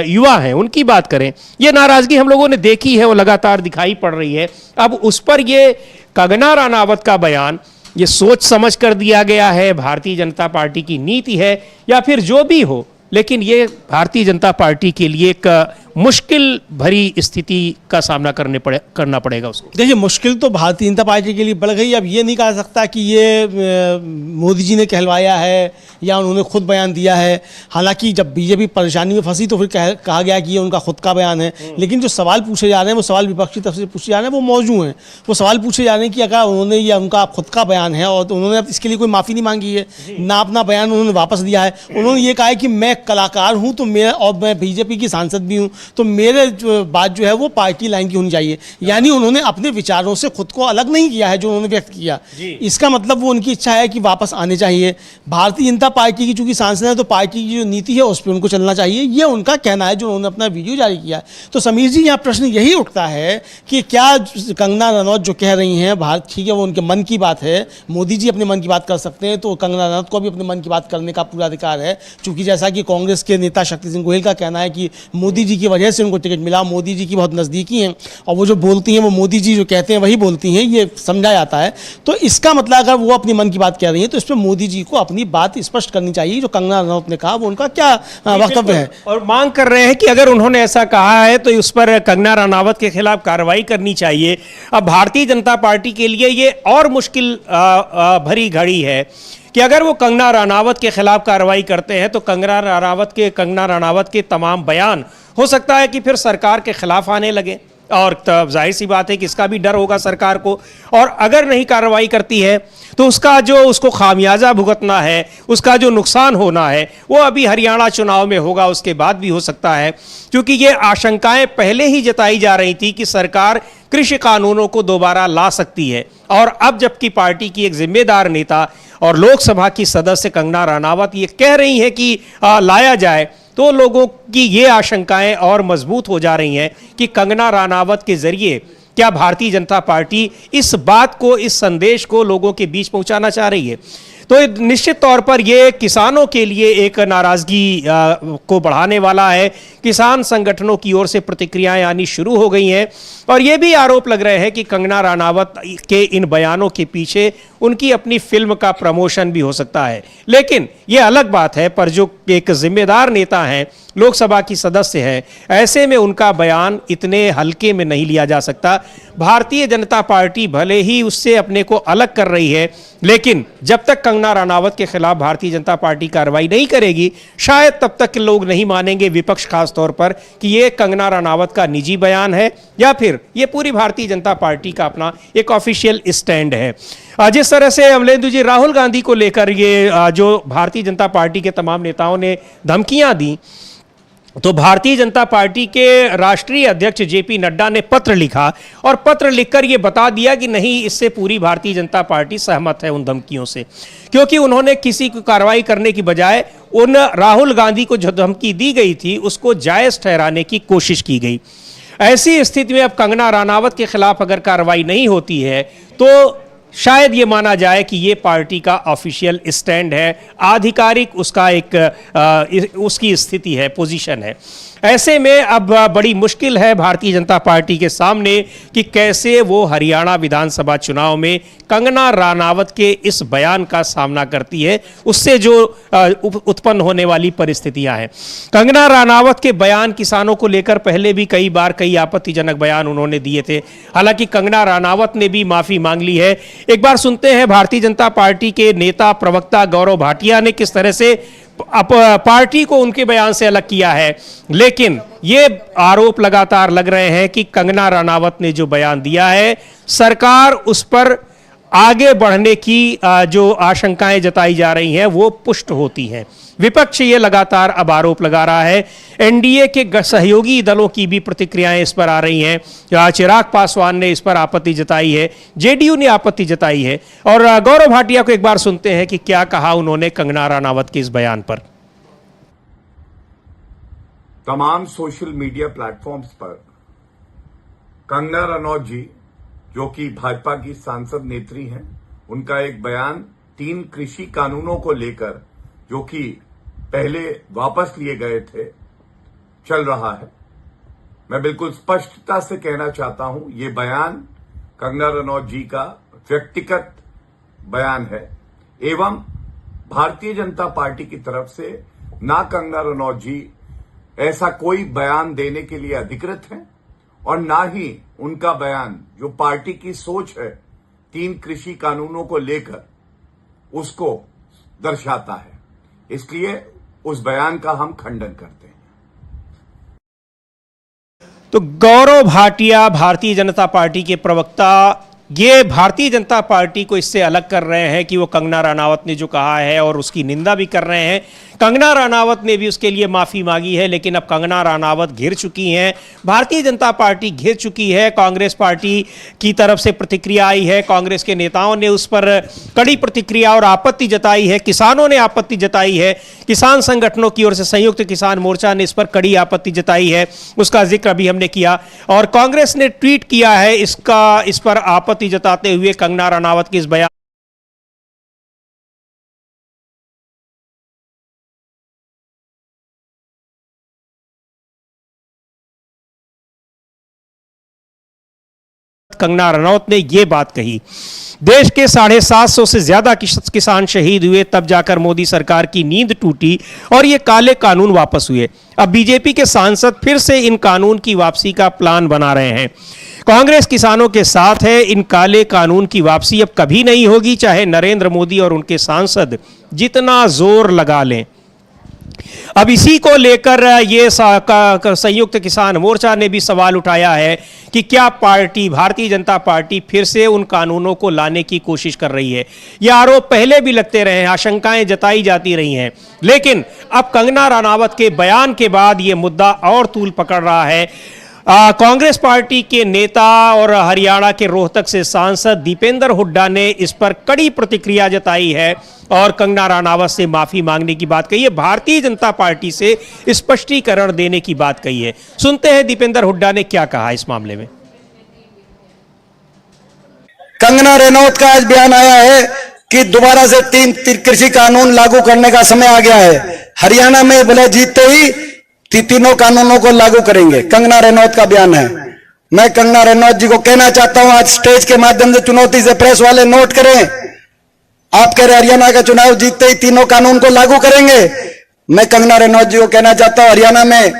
युवा हैं उनकी बात करें, ये नाराजगी हम लोगों ने देखी है, वो लगातार दिखाई पड़ रही है। अब उस पर ये कंगना रनावत का बयान ये सोच समझ कर दिया गया है, भारतीय जनता पार्टी की नीति है या फिर जो भी हो, लेकिन ये भारतीय जनता पार्टी के लिए एक मुश्किल भरी स्थिति का सामना करना पड़ेगा उसको। देखिए, मुश्किल तो भारतीय जनता पार्टी के लिए बढ़ गई। अब ये नहीं कहा सकता कि ये मोदी जी ने कहलवाया है या उन्होंने खुद बयान दिया है। हालांकि जब बीजेपी परेशानी में फंसी तो फिर कहा गया कि ये उनका खुद का बयान है। लेकिन जो सवाल पूछे जा रहे हैं वो सवाल विपक्षी तरफ से पूछे जा रहे हैं, वो मौजूद हैं। वो सवाल पूछे जा रहे हैं कि अगर उन्होंने ये उनका खुद का बयान है और उन्होंने इसके लिए कोई माफ़ी नहीं मांगी है, ना अपना बयान उन्होंने वापस दिया है। उन्होंने ये कहा है कि मैं कलाकार हूँ तो मेरा, और मैं बीजेपी की सांसद भी हूँ, तो मेरे बात जो है वो पार्टी लाइन की होनी चाहिए। यानी उन्होंने अपने विचारों से खुद को अलग नहीं किया है जो उन्होंने व्यक्त किया। इसका मतलब वो उनकी इच्छा है कि वापस आने चाहिए। भारतीय जनता पार्टी की चूंकि सांसद है तो पार्टी की जो नीति है उस पर उनको चलना चाहिए, ये उनका कहना है जो उन्होंने अपना वीडियो जारी किया है। तो समीर जी, यहाँ प्रश्न यही उठता है कि क्या कंगना रनौत जो कह रही हैं, भारत ठीक है वो उनके मन की बात है, मोदी जी अपने मन की बात कर सकते हैं, तो कंगना रनौत को भी अपने मन की बात करने का पूरा अधिकार है। चूंकि जैसा कि कांग्रेस के नेता शक्ति सिंह गोहिल का कहना है कि मोदी जी की वजह से उनको टिकट मिला, मोदी जी की बहुत नज़दीकी हैं और वो जो बोलती हैं वो मोदी जी जो कहते हैं वही बोलती हैं, ये समझा जाता है। तो इसका मतलब अगर वो अपनी मन की बात कह रही हैं तो इस पर मोदी जी को अपनी बात स्पष्ट करनी चाहिए। जो कंगना रनौत ने कहा वो उनका क्या वक्तव्य है, और मांग कर रहे हैं कि अगर उन्होंने ऐसा कहा है तो उस पर कंगना रनावत के खिलाफ कार्रवाई करनी चाहिए। अब भारतीय जनता पार्टी के लिए ये और मुश्किल भरी घड़ी है कि अगर वो कंगना रनावत के खिलाफ कार्रवाई करते हैं तो कंगना रनावत के तमाम बयान हो सकता है कि फिर सरकार के खिलाफ आने लगे, और तब जाहिर सी बात है कि इसका भी डर होगा सरकार को। और अगर नहीं कार्रवाई करती है तो उसको खामियाजा भुगतना है, उसका जो नुकसान होना है वो अभी हरियाणा चुनाव में होगा, उसके बाद भी हो सकता है। क्योंकि ये आशंकाएं पहले ही जताई जा रही थी कि सरकार कृषि कानूनों को दोबारा ला सकती है, और अब जबकि पार्टी की एक जिम्मेदार नेता और लोकसभा की सदस्य कंगना रनावत ये कह रही है कि लाया जाए, तो लोगों की ये आशंकाएं और मजबूत हो जा रही हैं कि कंगना रनावत के जरिए क्या भारतीय जनता पार्टी इस बात को, इस संदेश को लोगों के बीच पहुंचाना चाह रही है। तो निश्चित तौर पर यह किसानों के लिए एक नाराजगी को बढ़ाने वाला है। किसान संगठनों की ओर से प्रतिक्रियाएं आनी शुरू हो गई हैं, और यह भी आरोप लग रहे हैं कि कंगना रनावत के इन बयानों के पीछे उनकी अपनी फिल्म का प्रमोशन भी हो सकता है। लेकिन यह अलग बात है, पर जो एक जिम्मेदार नेता हैं, लोकसभा की सदस्य हैं, ऐसे में उनका बयान इतने हल्के में नहीं लिया जा सकता। भारतीय जनता पार्टी भले ही उससे अपने को अलग कर रही है, लेकिन जब तक कंगना रनावत के खिलाफ भारतीय जनता पार्टी कार्रवाई नहीं करेगी, शायद तब तक लोग नहीं मानेंगे, विपक्ष खास तौर पर, कि यह कंगना रनावत का निजी बयान है या फिर यह पूरी भारतीय जनता पार्टी का अपना एक ऑफिशियल स्टैंड है। जिस तरह से अमलेंदु जी राहुल गांधी को लेकर ये जो भारतीय जनता पार्टी के तमाम नेताओं ने धमकियां दी, तो भारतीय जनता पार्टी के राष्ट्रीय अध्यक्ष जेपी नड्डा ने पत्र लिखा, और पत्र लिखकर यह बता दिया कि नहीं, इससे पूरी भारतीय जनता पार्टी सहमत है उन धमकियों से, क्योंकि उन्होंने किसी को कार्रवाई करने की बजाय उन राहुल गांधी को जो धमकी दी गई थी उसको जायज ठहराने की कोशिश की गई। ऐसी स्थिति में अब कंगना रनावत के खिलाफ अगर कार्रवाई नहीं होती है तो शायद ये माना जाए कि ये पार्टी का ऑफिशियल स्टैंड है, आधिकारिक उसका एक उसकी स्थिति है, पोजीशन है। ऐसे में अब बड़ी मुश्किल है भारतीय जनता पार्टी के सामने कि कैसे वो हरियाणा विधानसभा चुनाव में कंगना रनावत के इस बयान का सामना करती है, उससे जो उत्पन्न होने वाली परिस्थितियां हैं। कंगना रनावत के बयान किसानों को लेकर पहले भी कई बार कई आपत्तिजनक बयान उन्होंने दिए थे, हालांकि कंगना रनावत ने भी माफी मांग ली है। एक बार सुनते हैं भारतीय जनता पार्टी के नेता प्रवक्ता गौरव भाटिया ने किस तरह से पार्टी को उनके बयान से अलग किया है। लेकिन ये आरोप लगातार लग रहे हैं कि कंगना रनावत ने जो बयान दिया है, सरकार उस पर आगे बढ़ने की जो आशंकाएं जताई जा रही हैं वो पुष्ट होती हैं। विपक्ष ये लगातार अब आरोप लगा रहा है, एनडीए के सहयोगी दलों की भी प्रतिक्रियाएं इस पर आ रही हैं। चिराग पासवान ने इस पर आपत्ति जताई है, जेडीयू ने आपत्ति जताई है, और गौरव भाटिया को एक बार सुनते हैं कि क्या कहा उन्होंने कंगना रनावत के इस बयान पर। तमाम सोशल मीडिया प्लेटफॉर्म्स पर कंगना रनौत जी, जो कि भाजपा की सांसद नेत्री हैं, उनका एक बयान 3 कृषि कानूनों को लेकर, जो कि पहले वापस लिए गए थे, चल रहा है। मैं बिल्कुल स्पष्टता से कहना चाहता हूं, ये बयान कंगना रनौत जी का व्यक्तिगत बयान है, एवं भारतीय जनता पार्टी की तरफ से ना कंगना रनौत जी ऐसा कोई बयान देने के लिए अधिकृत हैं, और ना ही उनका बयान जो पार्टी की सोच है 3 कृषि कानूनों को लेकर, उसको दर्शाता है। इसलिए उस बयान का हम खंडन करते हैं। तो गौरव भाटिया, भारतीय जनता पार्टी के प्रवक्ता, ये भारतीय जनता पार्टी को इससे अलग कर रहे हैं कि वो कंगना रनावत ने जो कहा है और उसकी निंदा भी कर रहे हैं। कंगना रनावत ने भी उसके लिए माफी मांगी है, लेकिन अब कंगना रनावत घिर चुकी हैं, भारतीय जनता पार्टी घिर चुकी है। कांग्रेस पार्टी की तरफ से प्रतिक्रिया आई है, कांग्रेस के नेताओं ने उस पर कड़ी प्रतिक्रिया और आपत्ति जताई है, किसानों ने आपत्ति जताई है, किसान संगठनों की ओर से संयुक्त किसान मोर्चा ने इस पर कड़ी आपत्ति जताई है, उसका जिक्र अभी हमने किया, और कांग्रेस ने ट्वीट किया है इस पर आपत्ति जताते हुए कंगना रनावत के इस बयान कंगना रनौत ने ये बात कही। देश के 750 से ज्यादा किसान शहीद हुए, तब जाकर मोदी सरकार की नींद टूटी और ये काले कानून वापस हुए। अब बीजेपी के सांसद फिर से इन कानून की वापसी का प्लान बना रहे हैं। कांग्रेस किसानों के साथ है, इन काले कानून की वापसी अब कभी नहीं होगी, चाहे नरेंद्र मोदी और उनके सांसद जितना जोर लगा लें। अब इसी को लेकर ये संयुक्त किसान मोर्चा ने भी सवाल उठाया है कि क्या पार्टी, भारतीय जनता पार्टी फिर से उन कानूनों को लाने की कोशिश कर रही है। ये आरोप पहले भी लगते रहे हैं, आशंकाएं जताई जाती रही हैं, लेकिन अब कंगना रनावत के बयान के बाद ये मुद्दा और तूल पकड़ रहा है। कांग्रेस पार्टी के नेता और हरियाणा के रोहतक से सांसद दीपेंद्र हुड्डा ने इस पर कड़ी प्रतिक्रिया जताई है और कंगना रनावत से माफी मांगने की बात कही है, भारतीय जनता पार्टी से स्पष्टीकरण देने की बात कही है। सुनते हैं दीपेंद्र हुड्डा ने क्या कहा इस मामले में। कंगना रनौत का आज बयान आया है कि दोबारा से 3 कृषि कानून लागू करने का समय आ गया है। हरियाणा में बोले जीतते ही तीनों कानूनों को लागू करेंगे, कंगना रनौत का बयान है। मैं कंगना रनौत जी को कहना चाहता हूं, आज स्टेज के माध्यम से चुनौती से प्रेस वाले नोट करें, आप कह रहे हरियाणा का चुनाव जीतते ही तीनों कानून को लागू करेंगे। मैं कंगना रनौत जी को कहना चाहता हूं, हरियाणा में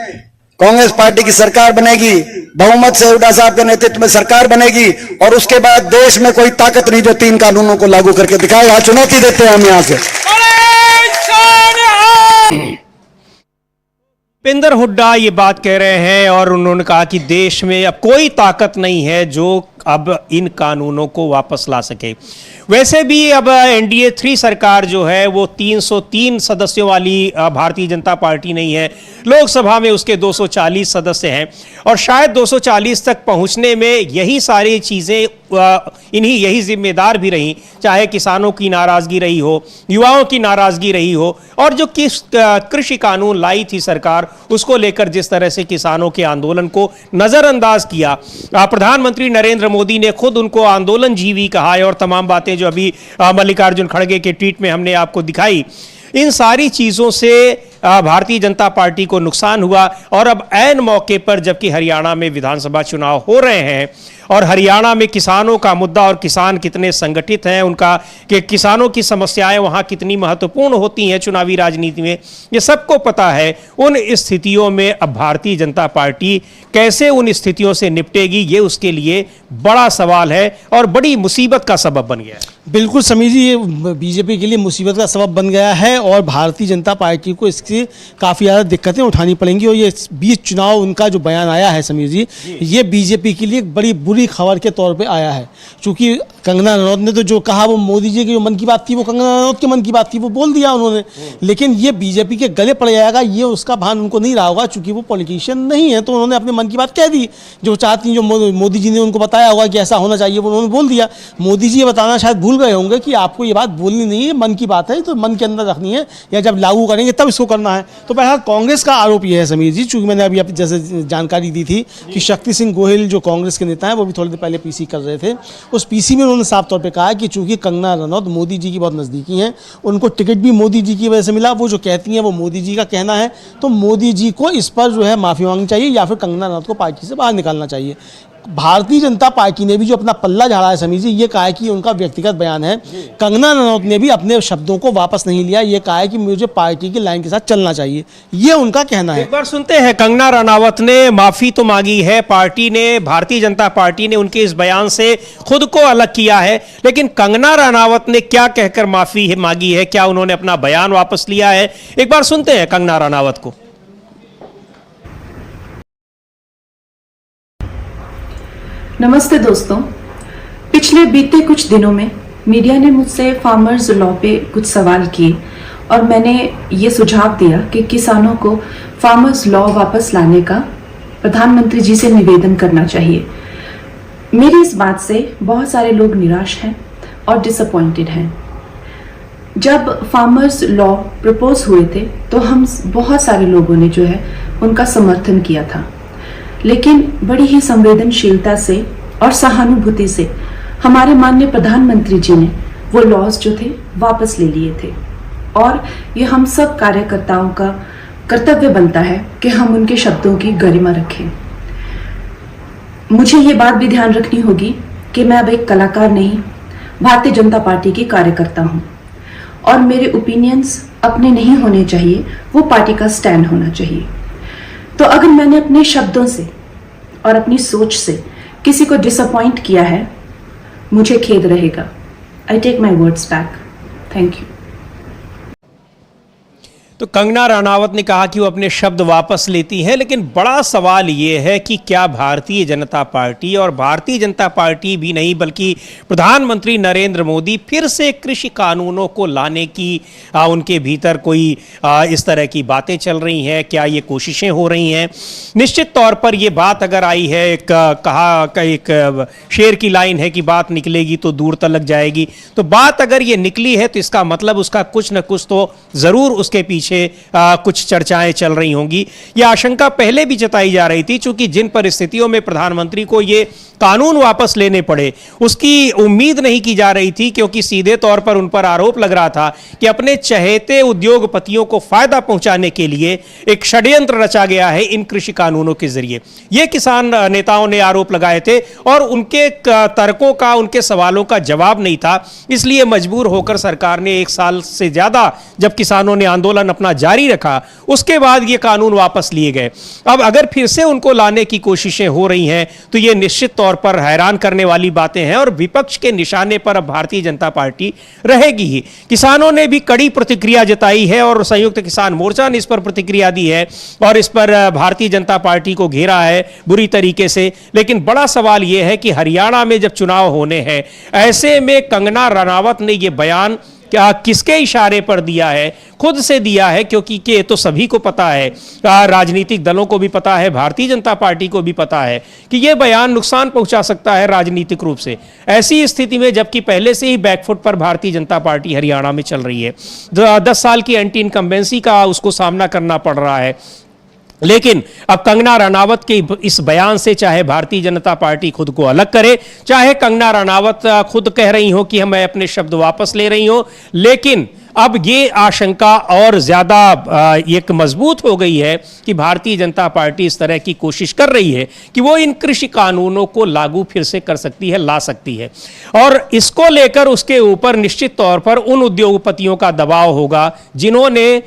कांग्रेस पार्टी की सरकार बनेगी, बहुमत से हुड्डा साहब के नेतृत्व में सरकार बनेगी और उसके बाद देश में कोई ताकत नहीं जो 3 कानूनों को लागू करके दिखाए। आज चुनौती देते हैं हम यहां से। दीपेंद्र हुड्डा ये बात कह रहे हैं और उन्होंने कहा कि देश में अब कोई ताकत नहीं है जो अब इन कानूनों को वापस ला सके। वैसे भी अब एनडीए 3 सरकार जो है वो 303 सदस्यों वाली भारतीय जनता पार्टी नहीं है, लोकसभा में उसके 240 सदस्य हैं और शायद 240 तक पहुंचने में यही सारी चीज़ें यही जिम्मेदार भी रही, चाहे किसानों की नाराज़गी रही हो, युवाओं की नाराज़गी रही हो और जो कृषि कानून लाई थी सरकार, उसको लेकर जिस तरह से किसानों के आंदोलन को नज़रअंदाज किया। प्रधानमंत्री नरेंद्र मोदी ने खुद उनको आंदोलन जीवी कहा है और तमाम बातें जो अभी मल्लिकार्जुन खड़गे के ट्वीट में हमने आपको दिखाई, इन सारी चीज़ों से भारतीय जनता पार्टी को नुकसान हुआ। और अब ऐन मौके पर जबकि हरियाणा में विधानसभा चुनाव हो रहे हैं और हरियाणा में किसानों का मुद्दा और किसान कितने संगठित हैं, उनका कि किसानों की समस्याएं वहां कितनी महत्वपूर्ण होती हैं चुनावी राजनीति में, ये सबको पता है। उन स्थितियों में अब भारतीय जनता पार्टी कैसे उन स्थितियों से निपटेगी, ये उसके लिए बड़ा सवाल है और बड़ी मुसीबत का सबब बन गया है। बिल्कुल समीर जी, ये बीजेपी के लिए मुसीबत का सबब बन गया है और भारतीय जनता पार्टी को इसकी काफ़ी ज़्यादा दिक्कतें उठानी पड़ेंगी। और ये बीच चुनाव उनका जो बयान आया है समीर जी, ये बीजेपी के लिए एक बड़ी बुरी खबर के तौर पे आया है, क्योंकि कंगना रनौत ने तो जो कहा वो मोदी जी की जो मन की बात थी वो कंगना रनौत के मन की बात थी, वो बोल दिया उन्होंने, लेकिन ये बीजेपी के गले पड़ जाएगा ये उसका भान उनको नहीं रहा होगा, क्योंकि वो पॉलिटिशियन नहीं है। तो उन्होंने अपने मन की बात कह दी, जो चाहती, जो मोदी जी ने उनको बताया होगा कि ऐसा होना चाहिए, वो उन्होंने बोल दिया। मोदी जी ये बताना शायद भूल गए होंगे कि आपको ये बात बोलनी नहीं है, मन की बात है तो मन के अंदर रखनी है, या जब लागू करेंगे तब इसको करना है। तो बहरहाल कांग्रेस का आरोप यह है समीर जी, चूंकि मैंने अभी जैसे जानकारी दी थी कि शक्ति सिंह गोहिल जो कांग्रेस के नेता हैं वो भी थोड़ी देर पहले पीसी कर रहे थे, उस पीसी में उन्होंने साफ तौर पे कहा कि चूंकि कंगना रनौत मोदी जी की बहुत नज़दीकी हैं, उनको टिकट भी मोदी जी की वजह से मिला, वो जो कहती हैं वो मोदी जी का कहना है, तो मोदी जी को इस पर जो है माफ़ी मांगनी चाहिए या फिर कंगना रनौत को पार्टी से बाहर निकालना चाहिए। भारतीय जनता पार्टी ने भी जो अपना पल्ला झाड़ा है समीर जी, ये कहा है कि उनका व्यक्तिगत बयान है। कंगना रनौत ने भी अपने शब्दों को वापस नहीं लिया, ये कहा है कि मुझे पार्टी की लाइन के साथ चलना चाहिए, ये उनका कहना है। एक बार सुनते हैं, कंगना रनावत ने माफी तो मांगी है, पार्टी ने, भारतीय जनता पार्टी ने उनके इस बयान से खुद को अलग किया है, लेकिन कंगना रनावत ने क्या कहकर माफी मांगी है, क्या उन्होंने अपना बयान वापस लिया है, एक बार सुनते हैं कंगना रनावत को। नमस्ते दोस्तों, पिछले बीते कुछ दिनों में मीडिया ने मुझसे फार्मर्स लॉ पे कुछ सवाल किए और मैंने ये सुझाव दिया कि किसानों को फार्मर्स लॉ वापस लाने का प्रधानमंत्री जी से निवेदन करना चाहिए। मेरी इस बात से बहुत सारे लोग निराश हैं और डिसअपॉइंटेड हैं। जब फार्मर्स लॉ प्रपोज हुए थे तो हम बहुत सारे लोगों ने जो है उनका समर्थन किया था, लेकिन बड़ी ही संवेदनशीलता से और सहानुभूति से हमारे माननीय प्रधानमंत्री जी ने वो लॉज जो थे वापस ले लिए थे और ये हम सब कार्यकर्ताओं का कर्तव्य बनता है कि हम उनके शब्दों की गरिमा रखें। 2 मुझे ये बात भी ध्यान रखनी होगी कि मैं अब एक कलाकार नहीं, भारतीय जनता पार्टी की कार्यकर्ता हूँ और मेरे ओपिनियंस अपने नहीं होने चाहिए, वो पार्टी का स्टैंड होना चाहिए। तो अगर मैंने अपने शब्दों से और अपनी सोच से किसी को डिसअपॉइंट किया है, मुझे खेद रहेगा। I take my words back. Thank you. तो कंगना रनावत ने कहा कि वो अपने शब्द वापस लेती हैं, लेकिन बड़ा सवाल ये है कि क्या भारतीय जनता पार्टी, और भारतीय जनता पार्टी भी नहीं बल्कि प्रधानमंत्री नरेंद्र मोदी फिर से कृषि कानूनों को लाने की उनके भीतर कोई इस तरह की बातें चल रही हैं, क्या ये कोशिशें हो रही हैं? निश्चित तौर पर ये बात अगर आई है, एक शेर की लाइन है कि बात निकलेगी तो दूर तलक जाएगी, तो बात अगर ये निकली है तो इसका मतलब उसका कुछ न कुछ तो ज़रूर उसके पीछे कुछ चर्चाएं चल रही होंगी। यह आशंका पहले भी जताई जा रही थी, चूंकि जिन परिस्थितियों में प्रधानमंत्री को ये कानून वापस लेने पड़े उसकी उम्मीद नहीं की जा रही थी, क्योंकि सीधे तौर पर उन पर आरोप लग रहा था कि अपने चहेते उद्योगपतियों को फायदा पहुंचाने के लिए एक षड्यंत्र रचा गया है इन कृषि कानूनों के जरिए। ये किसान नेताओं ने आरोप लगाए थे और उनके तर्कों का, उनके सवालों का जवाब नहीं था, इसलिए मजबूर होकर सरकार ने 1 साल से ज्यादा जब किसानों ने आंदोलन अपना जारी रखा, उसके बाद ये कानून वापस लिए गए। अब अगर फिर से उनको लाने की कोशिशें हो रही हैं तो ये निश्चित तौर पर हैरान करने वाली बातें हैं और विपक्ष के निशाने पर अब भारतीय जनता पार्टी रहेगी ही। किसानों ने भी कड़ी प्रतिक्रिया जताई है और संयुक्त किसान मोर्चा ने इस पर प्रतिक्रिया दी है और इस पर भारतीय जनता पार्टी को घेरा है बुरी तरीके से। लेकिन बड़ा सवाल यह है कि हरियाणा में जब चुनाव होने हैं, ऐसे में कंगना रनावत ने यह बयान क्या किसके इशारे पर दिया है? खुद से दिया है, क्योंकि ये तो सभी को पता है, राजनीतिक दलों को भी पता है, भारतीय जनता पार्टी को भी पता है कि यह बयान नुकसान पहुंचा सकता है राजनीतिक रूप से। ऐसी स्थिति में जबकि पहले से ही बैकफुट पर भारतीय जनता पार्टी हरियाणा में चल रही है, 10 साल की एंटी इनकम्बेंसी का उसको सामना करना पड़ रहा है, लेकिन अब कंगना रनावत के इस बयान से चाहे भारतीय जनता पार्टी खुद को अलग करे, चाहे कंगना रनावत खुद कह रही हो कि मैं अपने शब्द वापस ले रही हूं, लेकिन अब ये आशंका और ज्यादा एक मजबूत हो गई है कि भारतीय जनता पार्टी इस तरह की कोशिश कर रही है कि वो इन कृषि कानूनों को लागू फिर से कर सकती है, ला सकती है। और इसको लेकर उसके ऊपर निश्चित तौर पर उन उद्योगपतियों का दबाव होगा जिन्होंने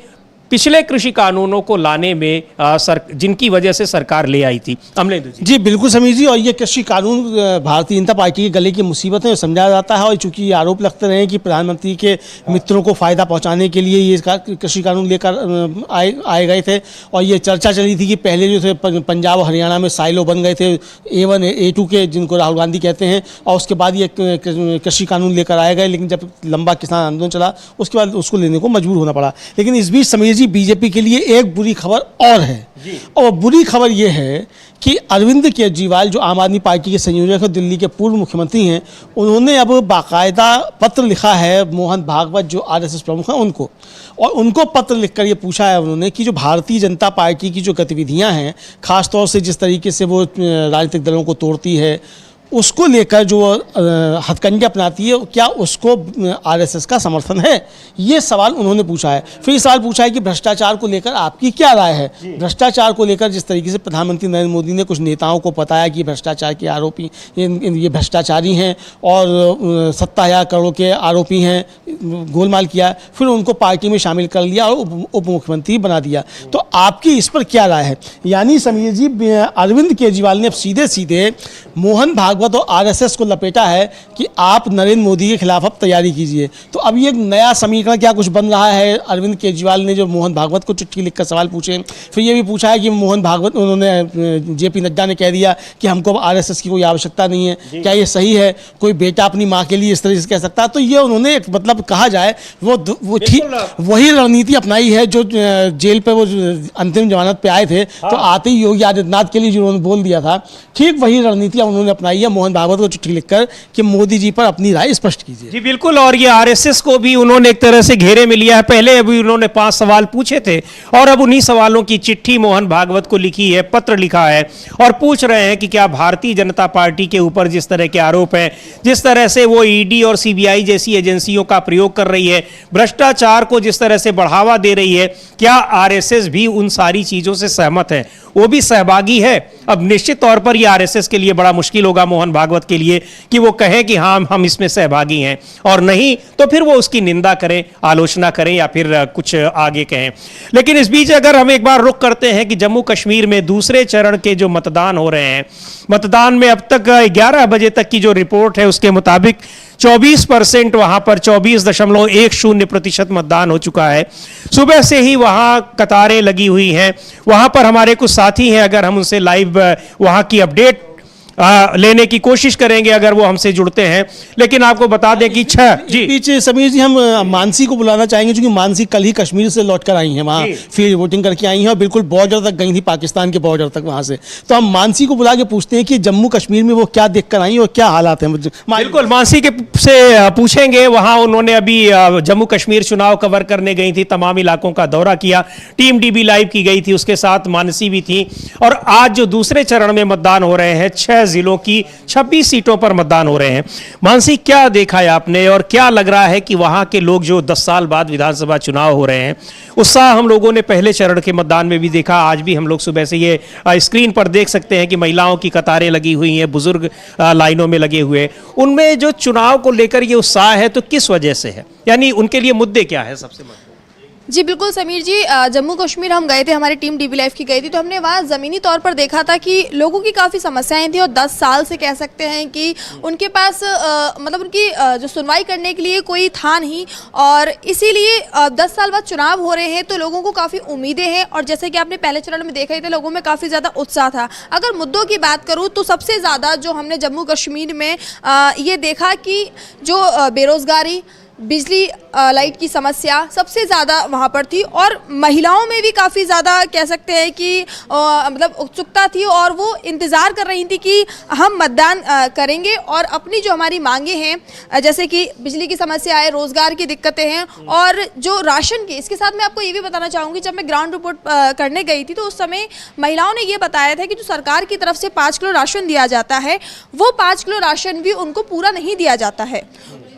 पिछले कृषि कानूनों को लाने में जिनकी वजह से सरकार ले आई थी। अमलेंदु जी बिल्कुल समीर जी, और ये कृषि कानून भारतीय जनता पार्टी के गले की मुसीबत है समझा जाता है, और चूंकि ये आरोप लगते रहे कि प्रधानमंत्री के मित्रों को फायदा पहुंचाने के लिए ये कृषि कानून लेकर आए गए थे। और ये चर्चा चली थी कि पहले जो थे पंजाब और हरियाणा में साइलो बन गए थे A1 A2 के, जिनको राहुल गांधी कहते हैं, और उसके बाद ये कृषि कानून लेकर आए गए, लेकिन जब लंबा किसान आंदोलन चला उसके बाद उसको लेने को मजबूर होना पड़ा। लेकिन इस बीच समीर जी बीजेपी के लिए एक बुरी खबर और है, और बुरी खबर यह है कि अरविंद केजरीवाल जो आम आदमी पार्टी के संयोजक हैं, दिल्ली के पूर्व मुख्यमंत्री हैं, उन्होंने अब बाकायदा पत्र लिखा है मोहन भागवत जो RSS प्रमुख हैं उनको, और उनको पत्र लिखकर ये पूछा है उन्होंने कि जो भारतीय जनता पार्टी की जो गतिविधियां हैं, खासतौर से जिस तरीके से वो राजनीतिक दलों को तोड़ती है, उसको लेकर जो हथकंडे अपनाती है, क्या उसको RSS का समर्थन है? ये सवाल उन्होंने पूछा है। फिर सवाल पूछा है कि भ्रष्टाचार को लेकर आपकी क्या राय है? भ्रष्टाचार को लेकर जिस तरीके से प्रधानमंत्री नरेंद्र मोदी ने कुछ नेताओं को बताया कि भ्रष्टाचार के आरोपी ये भ्रष्टाचारी हैं और 70,000 करोड़ के आरोपी हैं, गोलमाल किया, फिर उनको पार्टी में शामिल कर लिया और उप मुख्यमंत्री बना दिया। तो आपकी इस पर क्या राय है? यानी समीर जी, अरविंद केजरीवाल ने अब सीधे सीधे मोहन भागवत तो RSS को लपेटा है कि आप नरेंद्र मोदी के खिलाफ अब तैयारी कीजिए। तो अब ये नया समीकरण क्या कुछ बन रहा है? अरविंद केजरीवाल ने जो मोहन भागवत को चिट्ठी लिखकर सवाल पूछे, फिर ये भी पूछा है कि मोहन भागवत, उन्होंने JP नड्डा ने कह दिया कि हमको अब RSS की कोई आवश्यकता नहीं है। क्या ये सही है? कोई बेटा अपनी माँ के लिए इस तरह से कह सकता है? तो ये उन्होंने एक मतलब कहा जाए वो ठीक वही रणनीति अपनाई है जो जेल पे वो अंतिम जमानत पे आए थे, तो आते ही योगी आदित्यनाथ के लिए जो उन्होंने बोल दिया था, ठीक वही रणनीति उन्होंने अपनाई है। है मोहन भागवत को चिट्ठी लिखकर कि मोदी जी पर अपनी राय स्पष्ट कीजिए। जी बिल्कुल, और ये आरएसएस को भी उन्होंने एक तरह से घेरे में लिया है। पहले अभी उन्होंने 5 सवाल पूछे थे और अब उन्हीं सवालों की चिट्ठी मोहन भागवत को लिखी है, पत्र लिखा है और पूछ रहे हैं कि क्या भारतीय जनता पार्टी के ऊपर जिस तरह के आरोप हैं, जिस तरह से वो ईडी और सीबीआई जैसी एजेंसियों का प्रयोग कर रही है, भ्रष्टाचार को जिस तरह से बढ़ावा दे रही है, क्या आरएसएस भी उन सारी चीजों से सहमत है, वो भी सहभागी है? अब निश्चित तौर पर यह आरएसएस के लिए बड़ा मुश्किल होगा, मोहन भागवत के लिए, कि वो कहें कि हाँ हम इसमें सहभागी हैं, और नहीं तो फिर वो उसकी निंदा करें, आलोचना करें या फिर कुछ आगे कहें। लेकिन इस बीच अगर हम एक बार रुख करते हैं कि जम्मू कश्मीर में दूसरे चरण के जो मतदान हो रहे हैं, मतदान में अब तक 11 बजे तक की जो रिपोर्ट है उसके मुताबिक 24% वहां पर 24.10% मतदान हो चुका है। सुबह से ही वहां कतारें लगी हुई हैं। वहां पर हमारे कुछ साथी हैं, अगर हम उनसे लाइव वहां की अपडेट लेने की कोशिश करेंगे अगर वो हमसे जुड़ते हैं। लेकिन आपको बता दें कि जी पीछे समीर जी हम मानसी को बुलाना चाहेंगे, क्योंकि मानसी कल ही कश्मीर से लौटकर आई हैं, वहाँ फील्ड वोटिंग करके आई हैं और बिल्कुल बॉर्डर तक गई थी, पाकिस्तान के बॉर्डर तक वहाँ से। तो हम मानसी को बुला के पूछते हैं कि जम्मू कश्मीर में वो क्या देख कर आई और क्या हालात हैं। बिल्कुल मानसी के से पूछेंगे। वहाँ उन्होंने अभी जम्मू कश्मीर चुनाव कवर करने गई थी, तमाम इलाकों का दौरा किया, टीम डीबी लाइव की गई थी, उसके साथ मानसी भी थी। और आज जो दूसरे चरण में मतदान हो रहे हैं, 6 जिलों की 26 सीटों पर मतदान हो रहे हैं। मानसी, क्या देखा है आपने और क्या लग रहा है कि वहां के लोग जो 10 साल बाद विधानसभा चुनाव हो रहे हैं, उत्साह हम लोगों ने पहले चरण के मतदान में भी देखा, आज भी हम लोग सुबह से ये स्क्रीन पर देख सकते हैं कि महिलाओं की कतारें लगी हुई हैं, बुजुर्ग लाइनों में लगे हुए, उनमें जो चुनाव को लेकर ये उत्साह है तो किस वजह से है, यानी उनके लिए मुद्दे क्या है सबसे महत्वपूर्ण? जी बिल्कुल समीर जी, जम्मू कश्मीर हम गए थे, हमारी टीम डीबी लाइव की गई थी, तो हमने वहाँ ज़मीनी तौर पर देखा था कि लोगों की काफ़ी समस्याएं थी और 10 साल से कह सकते हैं कि उनके पास मतलब उनकी जो सुनवाई करने के लिए कोई था नहीं। और इसीलिए 10 साल बाद चुनाव हो रहे हैं तो लोगों को काफ़ी उम्मीदें हैं और जैसे कि आपने पहले चरण में देखा ही था, लोगों में काफ़ी ज़्यादा उत्साह था। अगर मुद्दों की बात करूँ तो सबसे ज़्यादा जो हमने जम्मू कश्मीर में ये देखा कि जो बेरोज़गारी, बिजली लाइट की समस्या सबसे ज़्यादा वहाँ पर थी और महिलाओं में भी काफ़ी ज़्यादा कह सकते हैं कि मतलब उत्सुकता थी और वो इंतज़ार कर रही थी कि हम मतदान करेंगे और अपनी जो हमारी मांगे हैं, जैसे कि बिजली की समस्या है, रोज़गार की दिक्कतें हैं और जो राशन की। इसके साथ मैं आपको ये भी बताना चाहूँगी, जब मैं ग्राउंड रिपोर्ट करने गई थी तो उस समय महिलाओं ने ये बताया था कि जो सरकार की तरफ से 5 किलो राशन दिया जाता है, वो 5 किलो राशन भी उनको पूरा नहीं दिया जाता है,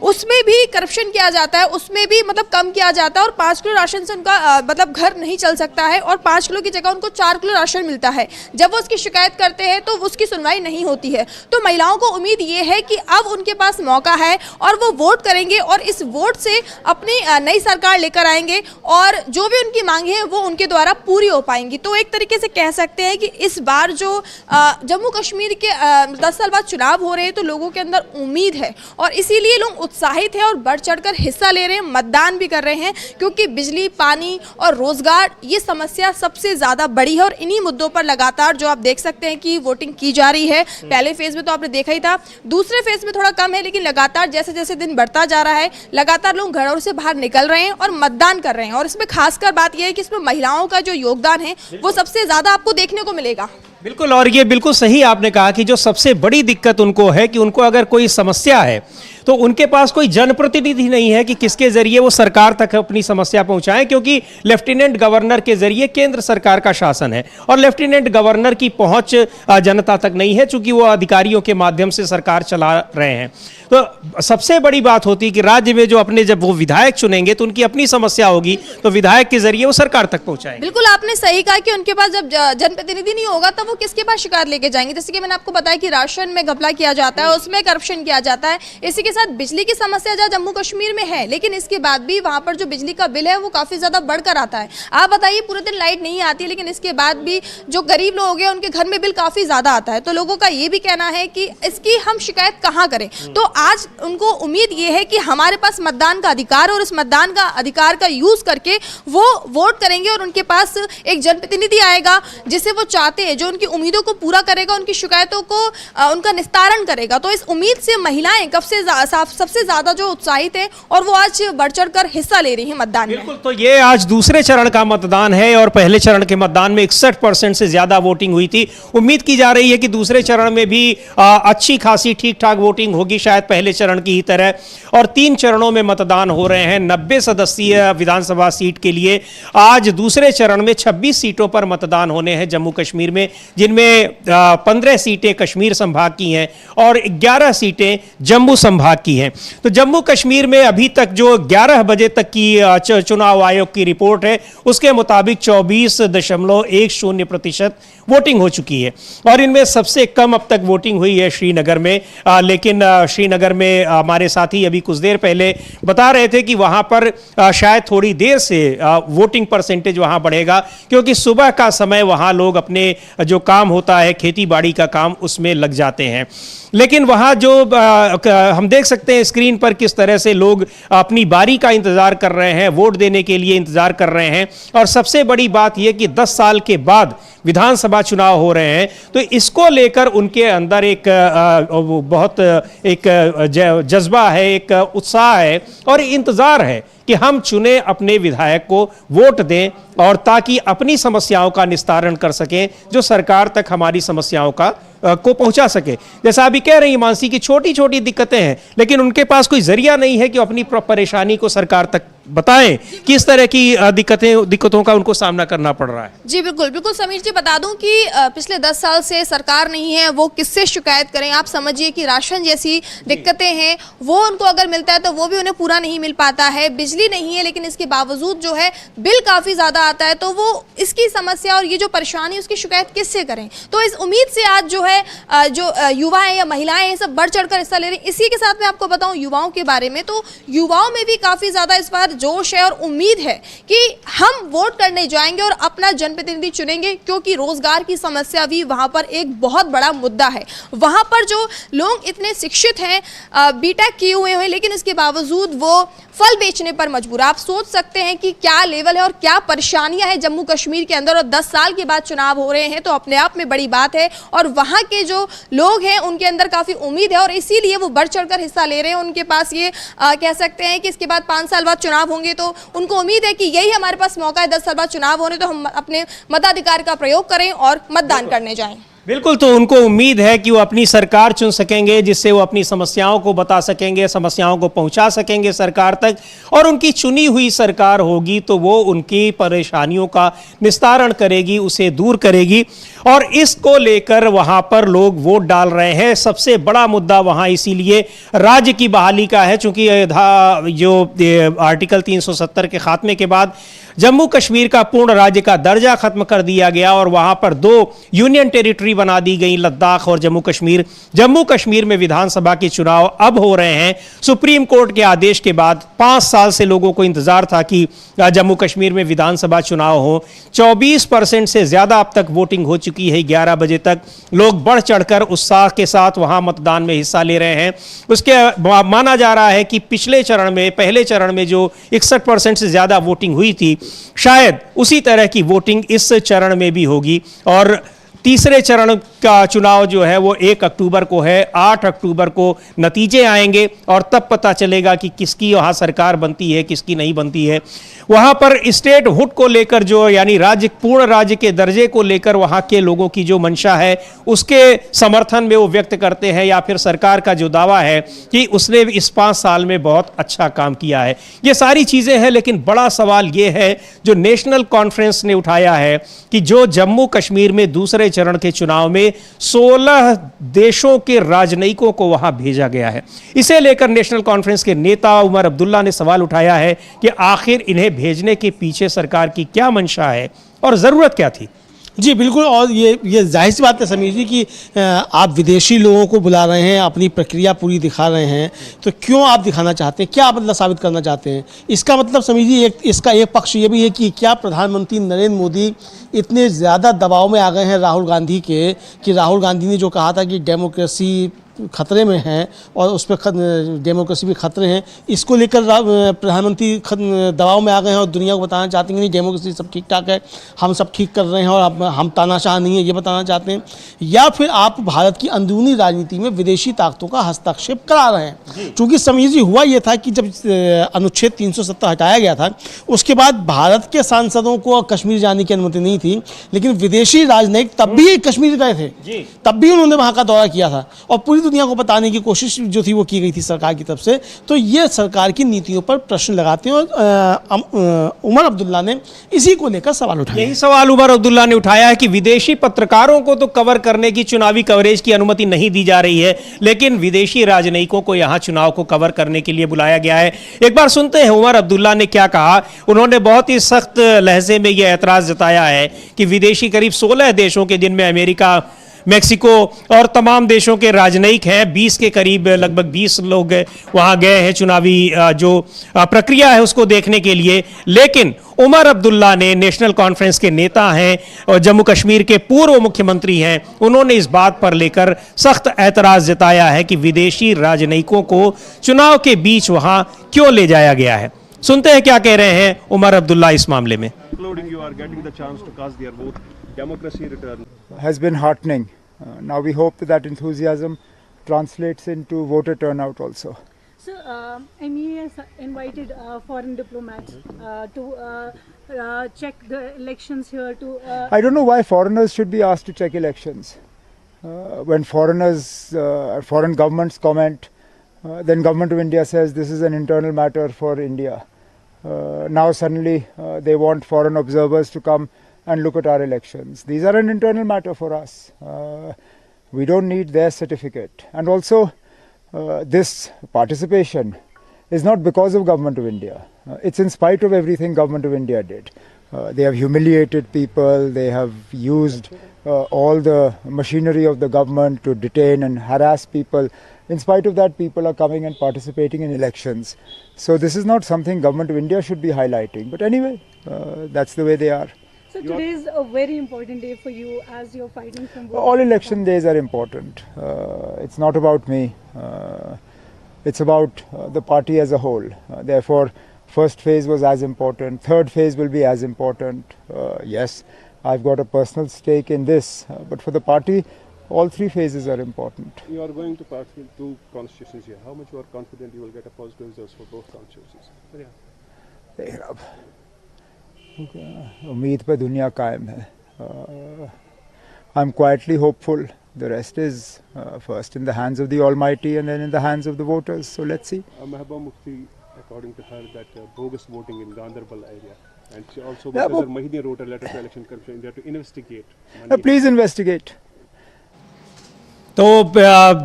उसमें भी करप्शन किया जाता है, उसमें भी मतलब कम किया जाता है और 5 किलो राशन से उनका मतलब घर नहीं चल सकता है और 5 किलो की जगह उनको 4 किलो राशन मिलता है। जब वो उसकी शिकायत करते हैं तो उसकी सुनवाई नहीं होती है। तो महिलाओं को उम्मीद ये है कि अब उनके पास मौका है और वो वोट करेंगे और इस वोट से अपनी नई सरकार लेकर आएंगे और जो भी उनकी मांगे हैं वो उनके द्वारा पूरी हो पाएंगी। तो एक तरीके से कह सकते हैं कि इस बार जो जम्मू कश्मीर के 10 साल बाद चुनाव हो रहे हैं तो लोगों के अंदर उम्मीद है और इसीलिए लोग उत्साहित हैं और बढ़ चढ़कर हिस्सा ले रहे हैं, मतदान भी कर रहे हैं, क्योंकि बिजली, पानी और रोजगार ये समस्या सबसे ज्यादा बड़ी है और इन्हीं मुद्दों पर लगातार जो आप देख सकते हैं कि वोटिंग की जा रही है। पहले फेज में तो आपने देखा ही था, दूसरे फेज में थोड़ा कम है, लेकिन लगातार जैसे जैसे दिन बढ़ता जा रहा है लगातार लोग घरों से बाहर निकल रहे हैं और मतदान कर रहे हैं। और इसमें खासकर बात यह है कि इसमें महिलाओं का जो योगदान है वो सबसे ज्यादा आपको देखने को मिलेगा। बिल्कुल, और ये बिल्कुल सही आपने कहा कि जो सबसे बड़ी दिक्कत उनको है कि उनको अगर कोई समस्या है तो उनके पास कोई जनप्रतिनिधि नहीं है कि किसके जरिए वो सरकार तक अपनी समस्या पहुंचाएं, क्योंकि लेफ्टिनेंट गवर्नर के जरिए केंद्र सरकार का शासन है और लेफ्टिनेंट गवर्नर की पहुंच जनता तक नहीं है, चूंकि वो अधिकारियों के माध्यम से सरकार चला रहे हैं। तो सबसे बड़ी बात होती है कि राज्य में जो अपने जब वो विधायक चुनेंगे तो उनकी अपनी समस्या होगी तो विधायक के जरिए वो सरकार तक पहुंचाएंगे। बिल्कुल आपने सही कहा कि उनके पास जब जनप्रतिनिधि नहीं होगा तब वो किसके पास शिकायत लेके जाएंगे। जैसे कि मैंने आपको बताया कि राशन में घपला किया जाता है, उसमें करप्शन किया जाता है। इसी के साथ बिजली की समस्या जहाँ जम्मू कश्मीर में है, लेकिन इसके बाद भी वहां पर जो बिजली का बिल है वो काफी ज्यादा बढ़कर आता है। आप बताइए, पूरे दिन लाइट नहीं आती है, लेकिन इसके बाद भी जो गरीब लोग हैं उनके घर में बिल काफी ज्यादा आता है। तो लोगों का ये भी कहना है कि इसकी हम शिकायत कहाँ करें। तो आज उनको उम्मीद ये है कि हमारे पास मतदान का अधिकार और इस मतदान का अधिकार का यूज करके वो वोट करेंगे और उनके पास एक जनप्रतिनिधि आएगा जिसे वो चाहते हैं, जो उनकी उम्मीदों को पूरा करेगा, उनकी शिकायतों को उनका निस्तारण करेगा। तो इस उम्मीद से महिलाएं सबसे ज्यादा जो उत्साहित है और वो आज बढ़ चढ़ कर हिस्सा ले रही है मतदान में। बिल्कुल, तो ये आज दूसरे चरण का मतदान है और पहले चरण के मतदान में 61% से ज्यादा वोटिंग हुई थी। उम्मीद की जा रही है कि दूसरे चरण में भी अच्छी खासी ठीक ठाक वोटिंग होगी, शायद पहले चरण की ही तरह। और 3 चरणों में मतदान हो रहे हैं 90 सदस्यीय विधानसभा सीट के लिए। आज दूसरे चरण में 26 सीटों पर मतदान होने हैं जम्मू कश्मीर में, जिनमें 15 सीटें कश्मीर संभाग की हैं और 11 सीटें जम्मू संभाग की हैं। तो जम्मू कश्मीर में अभी तक जो 11 बजे तक की चुनाव आयोग की रिपोर्ट है उसके मुताबिक 24.10% वोटिंग हो चुकी है और इनमें सबसे कम अब तक वोटिंग हुई है श्रीनगर में। लेकिन श्रीनगर में हमारे साथी अभी कुछ देर पहले बता रहे थे कि वहां पर शायद थोड़ी देर से वोटिंग परसेंटेज वहां बढ़ेगा, क्योंकि सुबह का समय वहां लोग अपने जो काम होता है खेती बाड़ी का काम उसमें लग जाते हैं। लेकिन वहां जो हम देख सकते हैं स्क्रीन पर किस तरह से लोग अपनी बारी का इंतजार कर रहे हैं, वोट देने के लिए इंतजार कर रहे हैं। और सबसे बड़ी बात यह कि 10 साल के बाद विधानसभा चुनाव हो रहे हैं, तो इसको लेकर उनके अंदर एक बहुत एक जज्बा है, एक उत्साह है और इंतजार है कि हम चुने अपने विधायक को, वोट दें और ताकि अपनी समस्याओं का निस्तारण कर सकें, जो सरकार तक हमारी समस्याओं को पहुंचा सके। जैसा अभी कह रही मानसी की छोटी छोटी दिक्कतें हैं, लेकिन उनके पास कोई जरिया नहीं है कि अपनी परेशानी को सरकार तक बताएं किस तरह की दिक्कतों का उनको सामना करना पड़ रहा है। जी बिल्कुल बिल्कुल समीर जी, बता दूं कि पिछले 10 साल से सरकार नहीं है, वो किससे शिकायत करें। आप समझिए कि राशन जैसी दिक्कतें हैं, वो उनको अगर मिलता है तो वो भी उन्हें पूरा नहीं मिल पाता है। बिजली नहीं है, लेकिन इसके बावजूद जो है बिल काफ़ी ज़्यादा आता है, तो वो इसकी समस्या और ये जो परेशानी उसकी शिकायत किससे करें। तो इस उम्मीद से आज जो है जो युवा हैं या महिलाएं हैं सब बढ़ चढ़कर हिस्सा ले रहे हैं। इसी के साथ मैं आपको बताऊं युवाओं के बारे में, तो युवाओं में भी काफ़ी ज़्यादा इस बार जोश है और उम्मीद है कि हम वोट करने जाएंगे और अपना जनप्रतिनिधि चुनेंगे, क्योंकि रोजगार की समस्या भी वहां पर एक बहुत बड़ा मुद्दा है। वहां पर जो लोग इतने शिक्षित हैं, बीटेक किए हुए हैं, लेकिन इसके बावजूद वो फल बेचने पर मजबूर। आप सोच सकते हैं कि क्या लेवल है और क्या परेशानियां हैं जम्मू कश्मीर के अंदर। और 10 साल के बाद चुनाव हो रहे हैं तो अपने आप में बड़ी बात है और वहां के जो लोग हैं उनके अंदर काफ़ी उम्मीद है और इसीलिए वो बढ़ चढ़कर हिस्सा ले रहे हैं। उनके पास ये कह सकते हैं कि इसके बाद 5 साल बाद चुनाव होंगे, तो उनको उम्मीद है कि यही हमारे पास मौका है, 10 साल बाद चुनाव होने, तो हम अपने मताधिकार का प्रयोग करें और मतदान करने जाएं। बिल्कुल, तो उनको उम्मीद है कि वो अपनी सरकार चुन सकेंगे जिससे वो अपनी समस्याओं को बता सकेंगे, समस्याओं को पहुंचा सकेंगे सरकार तक, और उनकी चुनी हुई सरकार होगी तो वो उनकी परेशानियों का निस्तारण करेगी, उसे दूर करेगी। और इसको लेकर वहां पर लोग वोट डाल रहे हैं। सबसे बड़ा मुद्दा वहां इसीलिए राज्य की बहाली का है, चूंकि जो आर्टिकल 370 के खात्मे के बाद जम्मू कश्मीर का पूर्ण राज्य का दर्जा खत्म कर दिया गया और वहां पर 2 यूनियन टेरिटरी बना दी गई, लद्दाख और जम्मू कश्मीर। जम्मू कश्मीर में विधानसभा के चुनाव अब हो रहे हैं सुप्रीम कोर्ट के आदेश के बाद। 5 साल से लोगों को इंतजार था कि जम्मू कश्मीर में विधानसभा चुनाव हो। 24% से ज्यादा अब तक वोटिंग हो चुकी है। 11 बजे तक लोग बढ़ चढ़कर उत्साह के साथ वहां मतदान में हिस्सा ले रहे हैं। उसके माना जा रहा है कि पिछले चरण में, पहले चरण में जो 61% से ज्यादा वोटिंग हुई थी, शायद उसी तरह की वोटिंग इस चरण में भी होगी। और तीसरे चरण का चुनाव जो है वो 1 अक्टूबर को है। 8 अक्टूबर को नतीजे आएंगे और तब पता चलेगा कि किसकी वहाँ सरकार बनती है, किसकी नहीं बनती है। वहाँ पर स्टेट हुड को लेकर जो, यानी राज्य, पूर्ण राज्य के दर्जे को लेकर वहाँ के लोगों की जो मंशा है उसके समर्थन में वो व्यक्त करते हैं, या फिर सरकार का जो दावा है कि उसने इस 5 साल में बहुत अच्छा काम किया है। ये सारी चीज़ें हैं, लेकिन बड़ा सवाल ये है जो नेशनल कॉन्फ्रेंस ने उठाया है कि जो जम्मू कश्मीर में दूसरे चरण के चुनाव में 16 देशों के राजनयिकों को वहां भेजा गया है। इसे लेकर नेशनल कॉन्फ्रेंस के नेता उमर अब्दुल्ला ने सवाल उठाया है कि आखिर इन्हें भेजने के पीछे सरकार की क्या मंशा है और जरूरत क्या थी। जी बिल्कुल, और ये जाहिर सी बात है समीर जी कि आप विदेशी लोगों को बुला रहे हैं, अपनी प्रक्रिया पूरी दिखा रहे हैं, तो क्यों आप दिखाना चाहते हैं, क्या मतलब साबित करना चाहते हैं? इसका मतलब समीर जी इसका एक पक्ष ये भी है कि क्या प्रधानमंत्री नरेंद्र मोदी इतने ज़्यादा दबाव में आ गए हैं राहुल गांधी के, कि राहुल गांधी ने जो कहा था कि डेमोक्रेसी खतरे में हैं और उस पर डेमोक्रेसी भी खतरे हैं, इसको लेकर प्रधानमंत्री दबाव में आ गए हैं और दुनिया को बताना चाहते हैं कि नहीं डेमोक्रेसी सब ठीक ठाक है, हम सब ठीक कर रहे हैं और अब हम तानाशाह नहीं है, ये बताना चाहते हैं। या फिर आप भारत की अंदरूनी राजनीति में विदेशी ताकतों का हस्तक्षेप करा रहे हैं। चूँकि समझिए हुआ ये था कि जब अनुच्छेद 370 हटाया गया था उसके बाद भारत के सांसदों को कश्मीर जाने की अनुमति नहीं थी, लेकिन विदेशी राजनयिक तब भी कश्मीर गए थे, तब भी उन्होंने वहाँ का दौरा किया था और पूरी दुनिया को बताने की कोशिश जो थी वो की गई थी सरकार की तरफ से। तो ये सरकार की नीतियों पर प्रश्न लगाते हैं और उमर अब्दुल्ला ने इसी को लेकर सवाल उठाया। यही सवाल उमर अब्दुल्ला ने उठाया है कि विदेशी पत्रकारों को तो कवर करने की, चुनावी कवरेज की अनुमति नहीं दी जा रही है, लेकिन विदेशी राजनयिकों को यहां चुनाव को कवर करने के लिए बुलाया गया है। एक बार सुनते हैं उमर अब्दुल्ला ने क्या कहा। उन्होंने बहुत ही सख्त लहजे में यह ऐतराज जताया है कि विदेशी करीब 16 देशों के, जिनमें अमेरिका, मेक्सिको और तमाम देशों के राजनयिक हैं, 20 के करीब, लगभग 20 लोग वहां गए हैं चुनावी जो प्रक्रिया है उसको देखने के लिए। लेकिन उमर अब्दुल्ला ने, नेशनल कॉन्फ्रेंस के नेता हैं और जम्मू कश्मीर के पूर्व मुख्यमंत्री हैं, उन्होंने इस बात पर लेकर सख्त ऐतराज जताया है कि विदेशी राजनयिकों को चुनाव के बीच वहां क्यों ले जाया गया है। सुनते हैं क्या कह रहे हैं उमर अब्दुल्ला इस मामले में। has been heartening. Now we hope that enthusiasm translates into voter turnout also. So, MEA has invited foreign diplomats to check the elections here. I don't know why foreigners should be asked to check elections. When foreigners, foreign governments comment, then Government of India says this is an internal matter for India. Now suddenly they want foreign observers to come and look at our elections. These are an internal matter for us. We don't need their certificate. And also, this participation is not because of Government of India. It's in spite of everything Government of India did. They have humiliated people. They have used all the machinery of the government to detain and harass people. In spite of that, people are coming and participating in elections. So this is not something Government of India should be highlighting. But anyway, that's the way they are. So today is a very important day for you as you're fighting from both. All election days are important. It's not about me. It's about the party as a whole. Therefore, first phase was as important. Third phase will be as important. Yes, I've got a personal stake in this. But for the party, all three phases are important. You are going to participate in 2 constituencies here. How much you are confident you will get a positive results for both constituencies? उम्मीद पे दुनिया कायम है. I'm quietly hopeful. The rest is first in the hands of the Almighty and then in the hands of the voters. So let's see. Mahbooba Mufti, according to her, that bogus voting in Ganderbal area, and she also, Professor Mahidi wrote a letter to Election Commission India to investigate. Please investigate. तो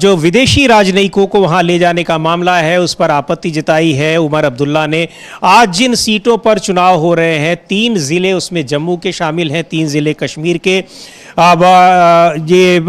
जो विदेशी राजनयिकों को वहां ले जाने का मामला है उस पर आपत्ति जताई है उमर अब्दुल्ला ने। आज जिन सीटों पर चुनाव हो रहे हैं, 3 ज़िले उसमें जम्मू के शामिल हैं, 3 ज़िले कश्मीर के। अब ये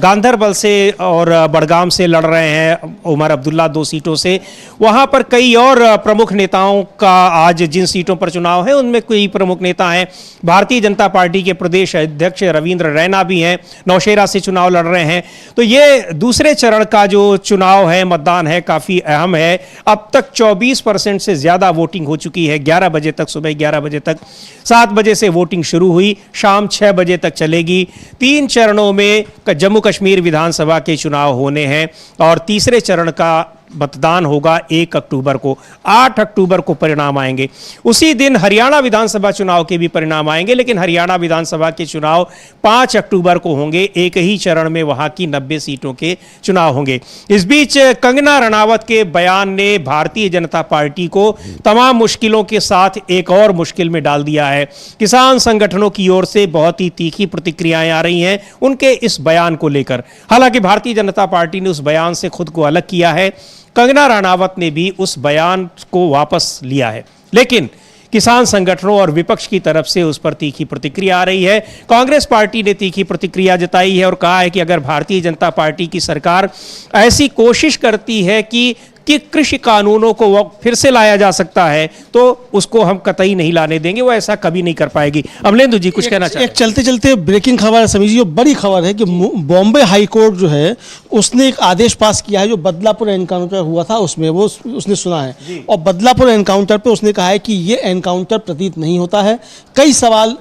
गांधरबल से और बड़गाम से लड़ रहे हैं उमर अब्दुल्ला 2 सीटों से। वहाँ पर कई और प्रमुख नेताओं का आज जिन सीटों पर चुनाव है उनमें कई प्रमुख नेता हैं। भारतीय जनता पार्टी के प्रदेश अध्यक्ष रविंद्र रैना भी हैं, नौशेरा से चुनाव लड़ रहे हैं। तो ये दूसरे चरण का जो चुनाव है, मतदान है, काफ़ी अहम है। अब तक 24% से ज़्यादा वोटिंग हो चुकी है। 11 बजे तक, सुबह 11 बजे तक, 7 बजे से वोटिंग शुरू हुई, शाम 6 बजे तक चलेगी। 3 चरणों में जम्मू कश्मीर विधानसभा के चुनाव होने हैं और तीसरे चरण का मतदान होगा 1 अक्टूबर को। 8 अक्टूबर को परिणाम आएंगे। उसी दिन हरियाणा विधानसभा चुनाव के भी परिणाम आएंगे, लेकिन हरियाणा विधानसभा के चुनाव 5 अक्टूबर को होंगे। एक ही चरण में वहां की 90 सीटों के चुनाव होंगे। इस बीच कंगना रनावत के बयान ने भारतीय जनता पार्टी को तमाम मुश्किलों के साथ एक और मुश्किल में डाल दिया है। किसान संगठनों की ओर से बहुत ही तीखी प्रतिक्रियाएं आ रही हैं उनके इस बयान को लेकर। हालांकि भारतीय जनता पार्टी ने उस बयान से खुद को अलग किया है, कंगना रनावत ने भी उस बयान को वापस लिया है, लेकिन किसान संगठनों और विपक्ष की तरफ से उस पर तीखी प्रतिक्रिया आ रही है। कांग्रेस पार्टी ने तीखी प्रतिक्रिया जताई है और कहा है कि अगर भारतीय जनता पार्टी की सरकार ऐसी कोशिश करती है कि कि कृषि कानूनों को वो फिर से लाया जा सकता है, तो उसको हम कतई नहीं लाने देंगे, वो ऐसा कभी नहीं कर पाएगी। अमलेंदु जी कुछ कहना चाहते एक चलते चलते ब्रेकिंग खबर है समीर जी, जो बड़ी खबर है कि बॉम्बे हाई कोर्ट जो है उसने एक आदेश पास किया है, जो बदलापुर एनकाउंटर हुआ था उसमें वो उसने सुना है, और बदलापुर एनकाउंटर पे उसने कहा है कि ये एनकाउंटर प्रतीत नहीं होता है। कई सवाल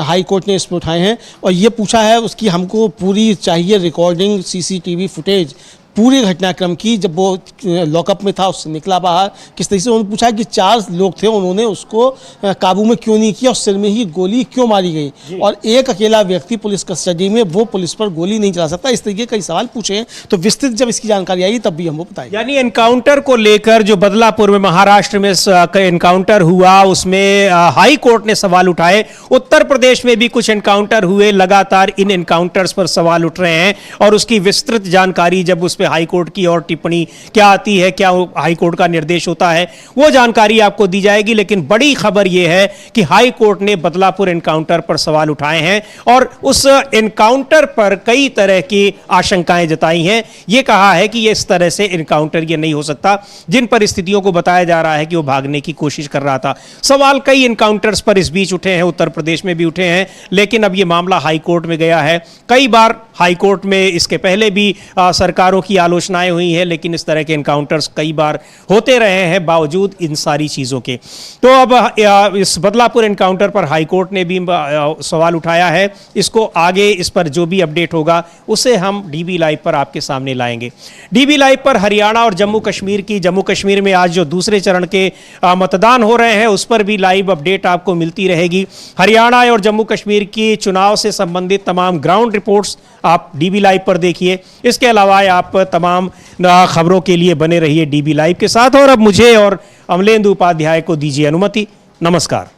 हाई कोर्ट ने इसमें उठाए हैं और ये पूछा है उसकी हमको पूरी चाहिए रिकॉर्डिंग, सीसीटीवी फुटेज पूरे घटनाक्रम की, जब वो लॉकअप में था उससे निकला बाहर, किस तरीके से। उन्होंने पूछा कि 4 लोग थे, उन्होंने उसको काबू में क्यों नहीं किया और सिर में ही गोली क्यों मारी गई, और एक अकेला व्यक्ति पुलिस कस्टडी में, वो पुलिस पर गोली नहीं चला सकता। इस तरीके कई सवाल पूछे हैं, तो विस्तृत जब इसकी जानकारी आई तब भी हम वो बताएंगे। यानी एनकाउंटर को लेकर जो बदलापुर में महाराष्ट्र में एनकाउंटर हुआ उसमें हाई कोर्ट ने सवाल उठाए, उत्तर प्रदेश में भी कुछ एनकाउंटर हुए, लगातार इन एनकाउंटर्स पर सवाल उठ रहे हैं और उसकी विस्तृत जानकारी जब उस हाई कोर्ट की और टिप्पणी क्या आती है, क्या हाई कोर्ट का निर्देश होता है, वो जानकारी आपको दी जाएगी। लेकिन बड़ी खबर यह है कि हाई कोर्ट ने बदलापुर एनकाउंटर पर सवाल उठाए हैं और उस एनकाउंटर पर कई तरह की आशंकाएं जताई हैं। यह कहा है कि यह इस तरह से एनकाउंटर ये नहीं हो सकता, जिन परिस्थितियों को बताया जा रहा है कि वो भागने की कोशिश कर रहा था। सवाल कई एनकाउंटर्स पर इस बीच उठे हैं, उत्तर प्रदेश में भी उठे हैं, लेकिन अब यह मामला हाई कोर्ट में गया है। कई बार हाई कोर्ट में इसके पहले भी सरकारों की आलोचनाएं हुई हैं, लेकिन इस तरह के एनकाउंटर्स कई बार होते रहे हैं बावजूद इन सारी चीज़ों के। तो अब इस बदलापुर एनकाउंटर पर हाई कोर्ट ने भी सवाल उठाया है। इसको आगे इस पर जो भी अपडेट होगा उसे हम डीबी लाइव पर आपके सामने लाएंगे। डीबी लाइव पर हरियाणा और जम्मू कश्मीर में आज जो दूसरे चरण के मतदान हो रहे हैं उस पर भी लाइव अपडेट आपको मिलती रहेगी। हरियाणा और जम्मू कश्मीर की चुनाव से संबंधित तमाम ग्राउंड रिपोर्ट्स आप डीबी लाइव पर देखिए। इसके अलावा आप तमाम खबरों के लिए बने रहिए डीबी लाइव के साथ। और अब मुझे और अमलेंदु उपाध्याय को दीजिए अनुमति। नमस्कार।